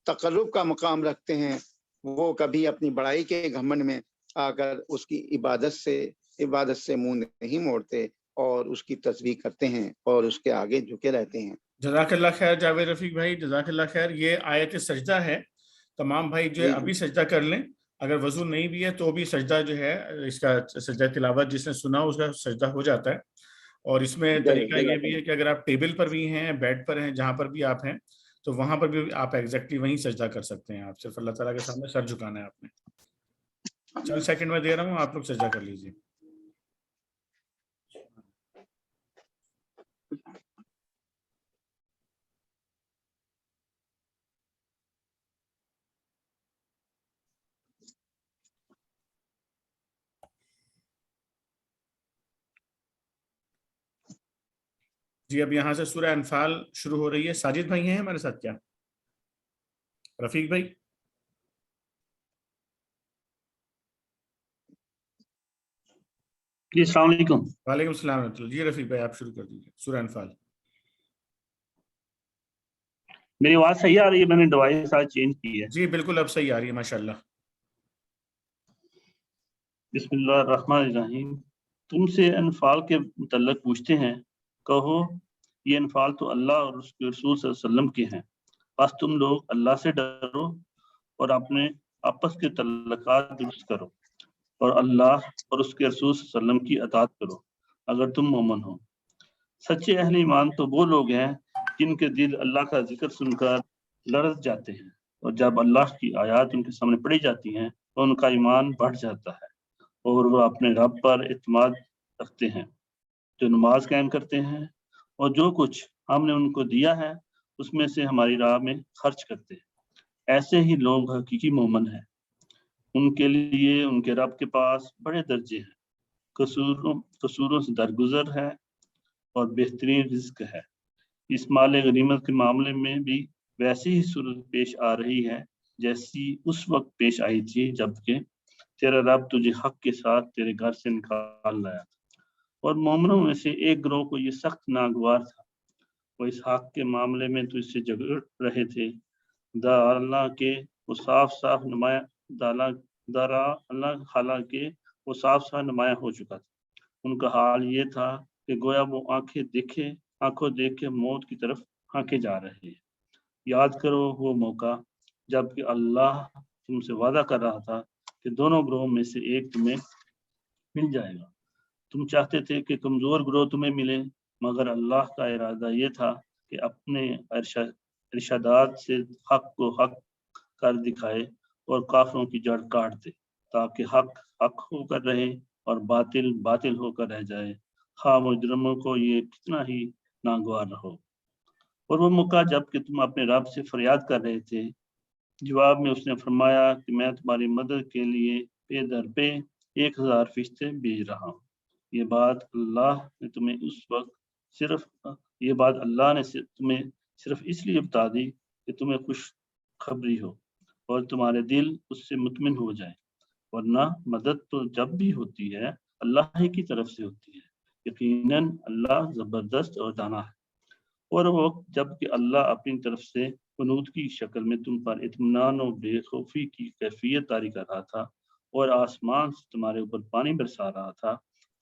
تقرب کا مقام رکھتے ہیں، وہ کبھی اپنی بڑائی کے گھمنڈ میں آ کر اس کی عبادت سے منہ نہیں موڑتے اور اس کی تسبیح کرتے ہیں اور اس کے آگے جھکے رہتے ہیں۔ جزاک اللہ خیر جاوید رفیق بھائی، جزاک اللہ خیر۔ یہ آیت سجدہ ہے، تمام بھائی جو ہے ابھی سجدہ کر لیں، اگر وضو نہیں بھی ہے تو بھی سجدہ جو ہے اس کا سجدہ تلاوت جس نے سنا اس کا سجدہ ہو جاتا ہے۔ اور اس میں طریقہ یہ بھی ہے کہ اگر آپ ٹیبل پر بھی ہیں، بیڈ پر ہیں، جہاں پر بھی آپ ہیں تو وہاں پر بھی آپ ایگزیکٹلی وہیں سجدہ کر سکتے ہیں۔ آپ صرف اللہ تعالیٰ کے سامنے سر جھکانا ہے آپ نے۔ چند سیکنڈ میں دے رہا ہوں، آپ لوگ سجدہ کر لیجیے۔ جی اب یہاں سے سورہ انفال شروع ہو رہی ہے۔ ساجد بھائی ہیں ہمارے ساتھ کیا؟ رفیق بھائی؟ جی السلام علیکم۔ وعلیکم السلام ورحمۃ اللہ۔ جی رفیق بھائی آپ شروع کر دیجیے سورہ انفال۔ میری آواز صحیح آ رہی ہے؟ میں نے ڈیوائس آج چینج کی ہے۔ جی بالکل اب صحیح آ رہی ہے ماشاءاللہ۔ بسم اللہ الرحمن الرحیم۔ تم سے انفال کے متعلق پوچھتے ہیں، کہو یہ انفال تو اللہ اور اس کے رسول صلی اللہ علیہ وسلم کے ہیں، بس تم لوگ اللہ سے ڈرو اور اپنے آپس کے تعلقات درست کرو اور اللہ اور اس کے رسول صلی اللہ علیہ وسلم کی اطاعت کرو اگر تم مومن ہو۔ سچے اہل ایمان تو وہ لوگ ہیں جن کے دل اللہ کا ذکر سن کر لرز جاتے ہیں، اور جب اللہ کی آیات ان کے سامنے پڑھی جاتی ہیں تو ان کا ایمان بڑھ جاتا ہے اور وہ اپنے رب پر اعتماد رکھتے ہیں، جو نماز قائم کرتے ہیں اور جو کچھ ہم نے ان کو دیا ہے اس میں سے ہماری راہ میں خرچ کرتے ہیں۔ ایسے ہی لوگ حقیقی مومن ہیں، ان کے لیے ان کے رب کے پاس بڑے درجے ہیں، قصوروں سے درگزر ہے اور بہترین رزق ہے۔ اس مال غنیمت کے معاملے میں بھی ویسی ہی صورت پیش آ رہی ہے جیسی اس وقت پیش آئی تھی جبکہ تیرا رب تجھے حق کے ساتھ تیرے گھر سے نکال لایا تھا، اور مومنوں میں سے ایک گروہ کو یہ سخت ناگوار تھا، وہ اس حق کے معاملے میں تجھ سے جھگڑ رہے تھے، حالانکہ وہ صاف صاف نمایاں ہو چکا تھا۔ ان کا حال یہ تھا کہ گویا وہ آنکھوں دیکھ کے موت کی طرف ہانکے جا رہے ہیں۔ یاد کرو وہ موقع جب کہ اللہ تم سے وعدہ کر رہا تھا کہ دونوں گروہوں میں سے ایک تمہیں مل جائے گا۔ تم چاہتے تھے کہ کمزور گروہ تمہیں ملے، مگر اللہ کا ارادہ یہ تھا کہ اپنے ارشادات سے حق کو حق کر دکھائے اور کافروں کی جڑ کاٹ دے، تاکہ حق حق ہو کر رہے اور باطل باطل ہو کر رہ جائے، خواہ مجرموں کو یہ کتنا ہی ناگوار رہو۔ اور وہ موقع جب کہ تم اپنے رب سے فریاد کر رہے تھے، جواب میں اس نے فرمایا کہ میں تمہاری مدد کے لیے پے در پہ 1000 فرشتے بھیج رہا ہوں۔ یہ بات اللہ نے تمہیں صرف اس لیے بتا دی کہ تمہیں خوش خبری ہو اور تمہارے دل اس سے مطمئن ہو جائے، ورنہ مدد تو جب بھی ہوتی ہے اللہ ہی کی طرف سے ہوتی ہے، یقیناً اللہ زبردست اور دانا ہے۔ اور وہ وقت جب کہ اللہ اپنی طرف سے قنوت کی شکل میں تم پر اطمینان و بے خوفی کی کیفیت طاری کر رہا تھا، اور آسمان سے تمہارے اوپر پانی برسا رہا تھا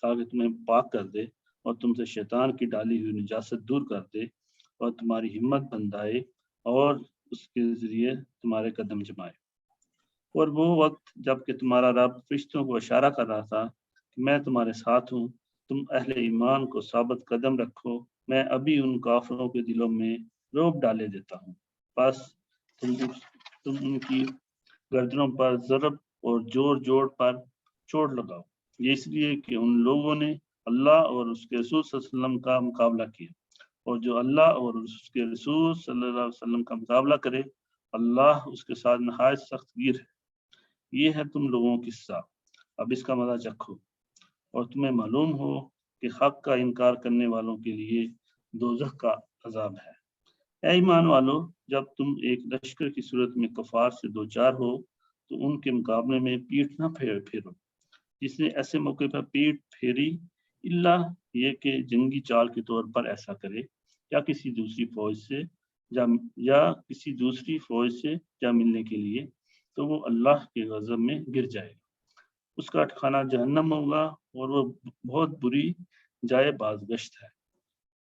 تاکہ تمہیں پاک کر دے اور تم سے شیطان کی ڈالی ہوئی نجاست دور کر دے اور تمہاری ہمت بندھائے اور اس کے ذریعے تمہارے قدم جمائے۔ اور وہ وقت جب کہ تمہارا رب فرشتوں کو اشارہ کر رہا تھا کہ میں تمہارے ساتھ ہوں، تم اہل ایمان کو ثابت قدم رکھو، میں ابھی ان کافروں کے دلوں میں رعب ڈالے دیتا ہوں، بس تم ان کی گردنوں پر ضرب اور جوڑ جوڑ پر چوٹ لگاؤ۔ یہ اس لیے کہ ان لوگوں نے اللہ اور اس کے رسول صلی اللہ علیہ وسلم کا مقابلہ کیا، اور جو اللہ اور اس کے رسول صلی اللہ علیہ وسلم کا مقابلہ کرے اللہ اس کے ساتھ نہایت سخت گیر ہے۔ یہ ہے تم لوگوں کی سزا، اب اس کا مزہ چکھو، اور تمہیں معلوم ہو کہ حق کا انکار کرنے والوں کے لیے دوزخ کا عذاب ہے۔ اے ایمان والو، جب تم ایک لشکر کی صورت میں کفار سے دوچار ہو تو ان کے مقابلے میں پیٹھ نہ پھیرو۔ جس نے ایسے موقع پر پیٹھ پھیری اللہ یہ کہ جنگی چال کے طور پر ایسا کرے یا کسی دوسری فوج سے جا ملنے کے لیے، تو وہ اللہ کے غضب میں گر جائے گا، اس کا ٹھکانہ جہنم ہوگا اور وہ بہت بری جائے بازگشت ہے۔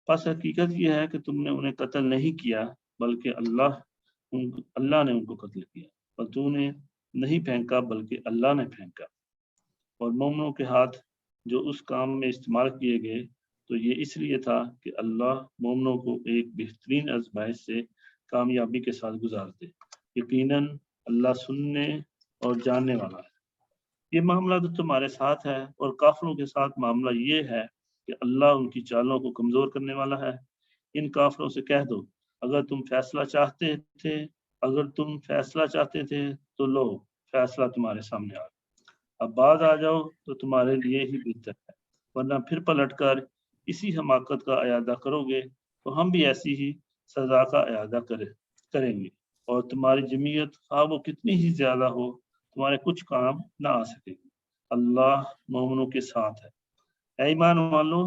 پس حقیقت یہ ہے کہ تم نے انہیں قتل نہیں کیا بلکہ اللہ نے ان کو قتل کیا، اور تو نے نہیں پھینکا بلکہ اللہ نے پھینکا۔ اور مومنوں کے ہاتھ جو اس کام میں استعمال کیے گئے تو یہ اس لیے تھا کہ اللہ مومنوں کو ایک بہترین آزمائش سے کامیابی کے ساتھ گزار دے، یقیناً اللہ سننے اور جاننے والا ہے۔ یہ معاملہ تو تمہارے ساتھ ہے، اور کافروں کے ساتھ معاملہ یہ ہے کہ اللہ ان کی چالوں کو کمزور کرنے والا ہے۔ ان کافروں سے کہہ دو اگر تم فیصلہ چاہتے تھے تو لو، فیصلہ تمہارے سامنے آ گیا، اب بعد آ جاؤ تو تمہارے لیے ہی بہتر ہے، ورنہ پھر پلٹ کر اسی حماقت کا اعادہ کرو گے تو ہم بھی ایسی ہی سزا کا اعادہ کریں گے، اور تمہاری جمعیت خواہ وہ کتنی ہی زیادہ ہو تمہارے کچھ کام نہ آ سکے گی، اللہ مومنوں کے ساتھ ہے۔ اے ایمان والو،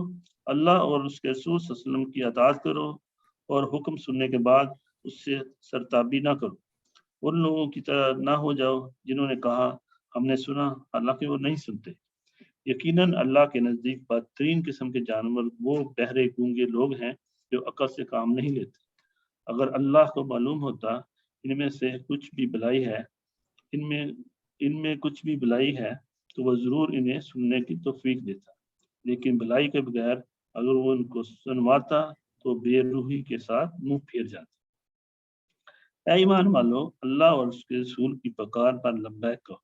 اللہ اور اس کے رسول صلی اللہ علیہ وسلم کی اطاعت کرو اور حکم سننے کے بعد اس سے سرتابی نہ کرو، ان لوگوں کی طرح نہ ہو جاؤ جنہوں نے کہا ہم نے سنا حالانکہ وہ نہیں سنتے۔ یقیناً اللہ کے نزدیک بدترین قسم کے جانور وہ بہرے گونگے لوگ ہیں جو عقل سے کام نہیں لیتے۔ اگر اللہ کو معلوم ہوتا ان میں کچھ بھی بلائی ہے تو وہ ضرور انہیں سننے کی توفیق دیتا، لیکن بلائی کے بغیر اگر وہ ان کو سنواتا تو بے روحی کے ساتھ منہ پھیر جاتے۔ اے ایمان والو، اللہ اور اس کے رسول کی پکار پر لبیک کہو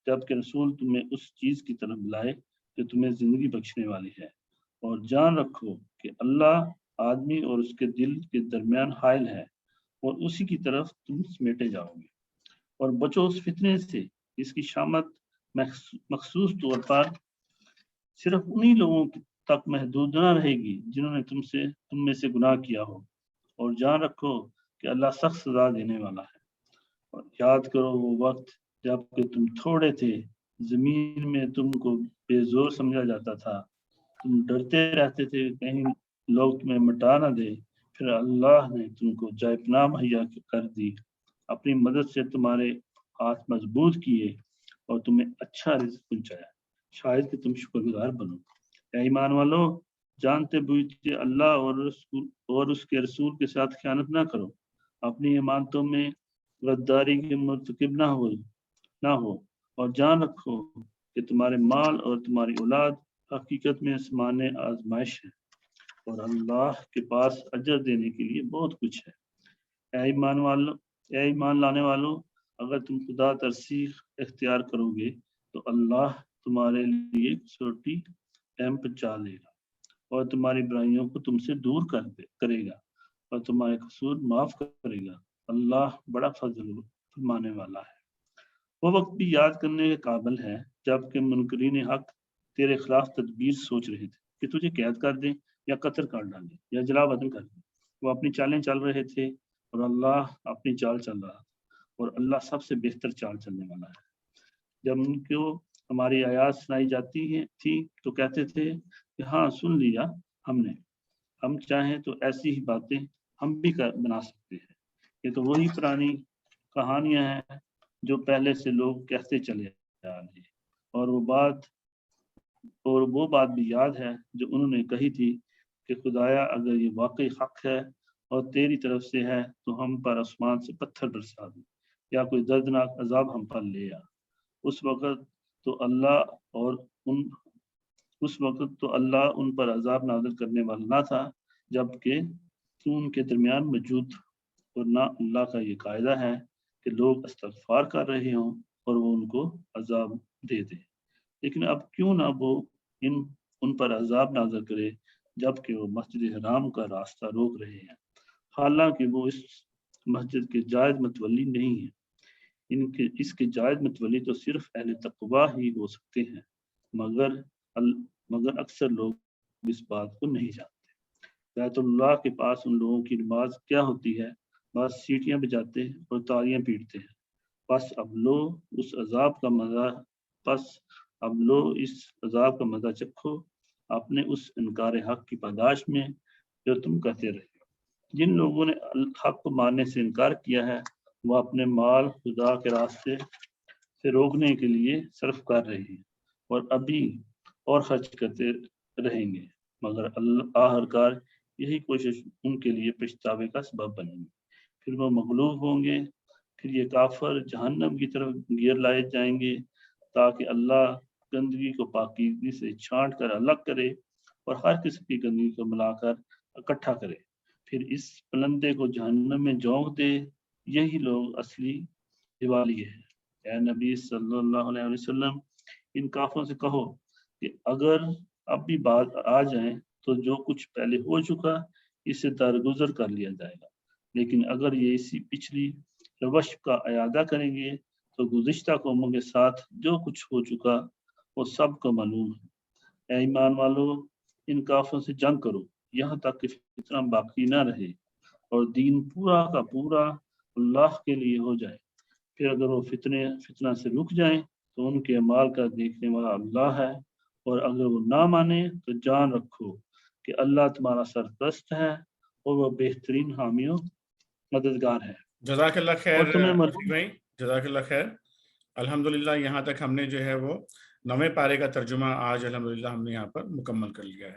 جبکہ رسول تمہیں اس چیز کی طرف بلائے جو تمہیں زندگی بخشنے والی ہے، اور جان رکھو کہ اللہ آدمی اور اس کے دل کے درمیان حائل ہے، اور اسی کی طرف تم سمیٹے جاؤ گے۔ اور بچو اس فتنے سے جس کی شامت مخصوص طور پر صرف انہی لوگوں تک محدود نہ رہے گی جنہوں نے تم میں سے گناہ کیا ہو، اور جان رکھو کہ اللہ سخت سزا دینے والا ہے۔ اور یاد کرو وہ وقت جب کہ تم تھوڑے تھے، زمین میں تم کو بے زور سمجھا جاتا تھا، تم ڈرتے رہتے تھے کہیں لوگ تمہیں مٹا نہ دے، پھر اللہ نے تم کو جائے پناہ مہیا کر دی، اپنی مدد سے تمہارے ہاتھ مضبوط کیے اور تمہیں اچھا رزق پہنچایا، شاید کہ تم شکر گزار بنو۔ اے ایمان والو، جانتے بوجھتے اللہ اور اس کے رسول کے ساتھ خیانت نہ کرو، اپنی امانتوں میں غداری کے مرتکب نہ ہو، اور جان رکھو کہ تمہارے مال اور تمہاری اولاد حقیقت میں آسمان آزمائش ہے، اور اللہ کے پاس اجر دینے کے لیے بہت کچھ ہے۔ اے ایمان لانے والو، اگر تم خدا ترسی اختیار کرو گے تو اللہ تمہارے لیے چھوٹی کیمپ پہنچا لے گا اور تمہاری برائیوں کو تم سے دور کرے گا اور تمہارے قصور معاف کرے گا، اللہ بڑا فضل فرمانے والا ہے۔ وہ وقت بھی یاد کرنے کے قابل ہے جب کہ منکرین حق تیرے خلاف تدبیر سوچ رہے تھے کہ تجھے قید کر دیں یا قتل کر ڈالیں یا جلا وطن کر دیں۔ وہ اپنی چالیں چل رہے تھے اور اللہ اپنی چال چل رہا تھا، اور اللہ سب سے بہتر چال چلنے والا ہے۔ جب ان کو ہماری آیات سنائی جاتی تھی تو کہتے تھے کہ ہاں سن لیا ہم نے، ہم چاہیں تو ایسی ہی باتیں ہم بھی بنا سکتے ہیں۔ یہ تو وہی پرانی کہانیاں ہیں جو پہلے سے لوگ کہتے چلے آ رہے ہیں، اور وہ بات بھی یاد ہے جو انہوں نے کہی تھی کہ خدایا اگر یہ واقعی حق ہے اور تیری طرف سے ہے تو ہم پر آسمان سے پتھر برسا دے یا کوئی دردناک عذاب ہم پر لے آ۔ اس وقت تو اللہ ان پر عذاب نازل کرنے والا نہ تھا جبکہ تو ان کے درمیان موجود، اور نہ اللہ کا یہ قاعدہ ہے کہ لوگ استغفار کر رہے ہوں اور وہ ان کو عذاب دے دے۔ لیکن اب کیوں نہ وہ ان پر عذاب نازل کرے جبکہ وہ مسجد حرام کا راستہ روک رہے ہیں، حالانکہ وہ اس مسجد کے جائز متولی نہیں ہیں۔ اس کے جائز متولی تو صرف اہل تقوی ہی ہو سکتے ہیں، مگر اکثر لوگ اس بات کو نہیں جانتے۔ بیت اللہ کے پاس ان لوگوں کی نماز کیا ہوتی ہے؟ بس سیٹیاں بجاتے ہیں اور تالیاں پیٹتے ہیں۔ بس اب لو اس عذاب کا مزہ چکھو اپنے اس انکار حق کی پاداش میں جو تم کہتے رہے ہو۔ جن لوگوں نے حق کو ماننے سے انکار کیا ہے وہ اپنے مال خدا کے راستے سے روکنے کے لیے صرف کر رہے ہیں اور ابھی اور خرچ کرتے رہیں گے، مگر آخرکار یہی کوشش ان کے لیے پچھتاوے کا سبب بنے گی۔ پھر وہ مغلوب ہوں گے، پھر یہ کافر جہنم کی طرف گیر لائے جائیں گے تاکہ اللہ گندگی کو پاکیزگی سے چھانٹ کر الگ کرے اور ہر قسم کی گندگی کو ملا کر اکٹھا کرے، پھر اس پلندے کو جہنم میں جھونک دے۔ یہی لوگ اصلی دیوالیے ہیں۔ اے نبی صلی اللہ علیہ وسلم، ان کافروں سے کہو کہ اگر اب بھی بات آ جائیں تو جو کچھ پہلے ہو چکا اسے درگزر کر لیا جائے گا، لیکن اگر یہ اسی پچھلی روش کا اعادہ کریں گے تو گزشتہ قوموں کے ساتھ جو کچھ ہو چکا وہ سب کو معلوم ہے۔ اے ایمان والو، ان کافروں سے جنگ کرو یہاں تک کہ فتنہ باقی نہ رہے اور دین پورا کا پورا اللہ کے لیے ہو جائے۔ پھر اگر وہ فتنہ سے رک جائیں تو ان کے اعمال کا دیکھنے والا اللہ ہے، اور اگر وہ نہ مانے تو جان رکھو کہ اللہ تمہارا سرپرست ہے اور وہ بہترین حامی و مددگار ہے۔ جزاک اللہ خیر اور تمہیں بھائی، جزاک اللہ خیر۔ الحمدللہ یہاں تک ہم نے جو ہے وہ 9ویں پارے کا ترجمہ آج الحمدللہ ہم نے یہاں پر مکمل کر لیا ہے۔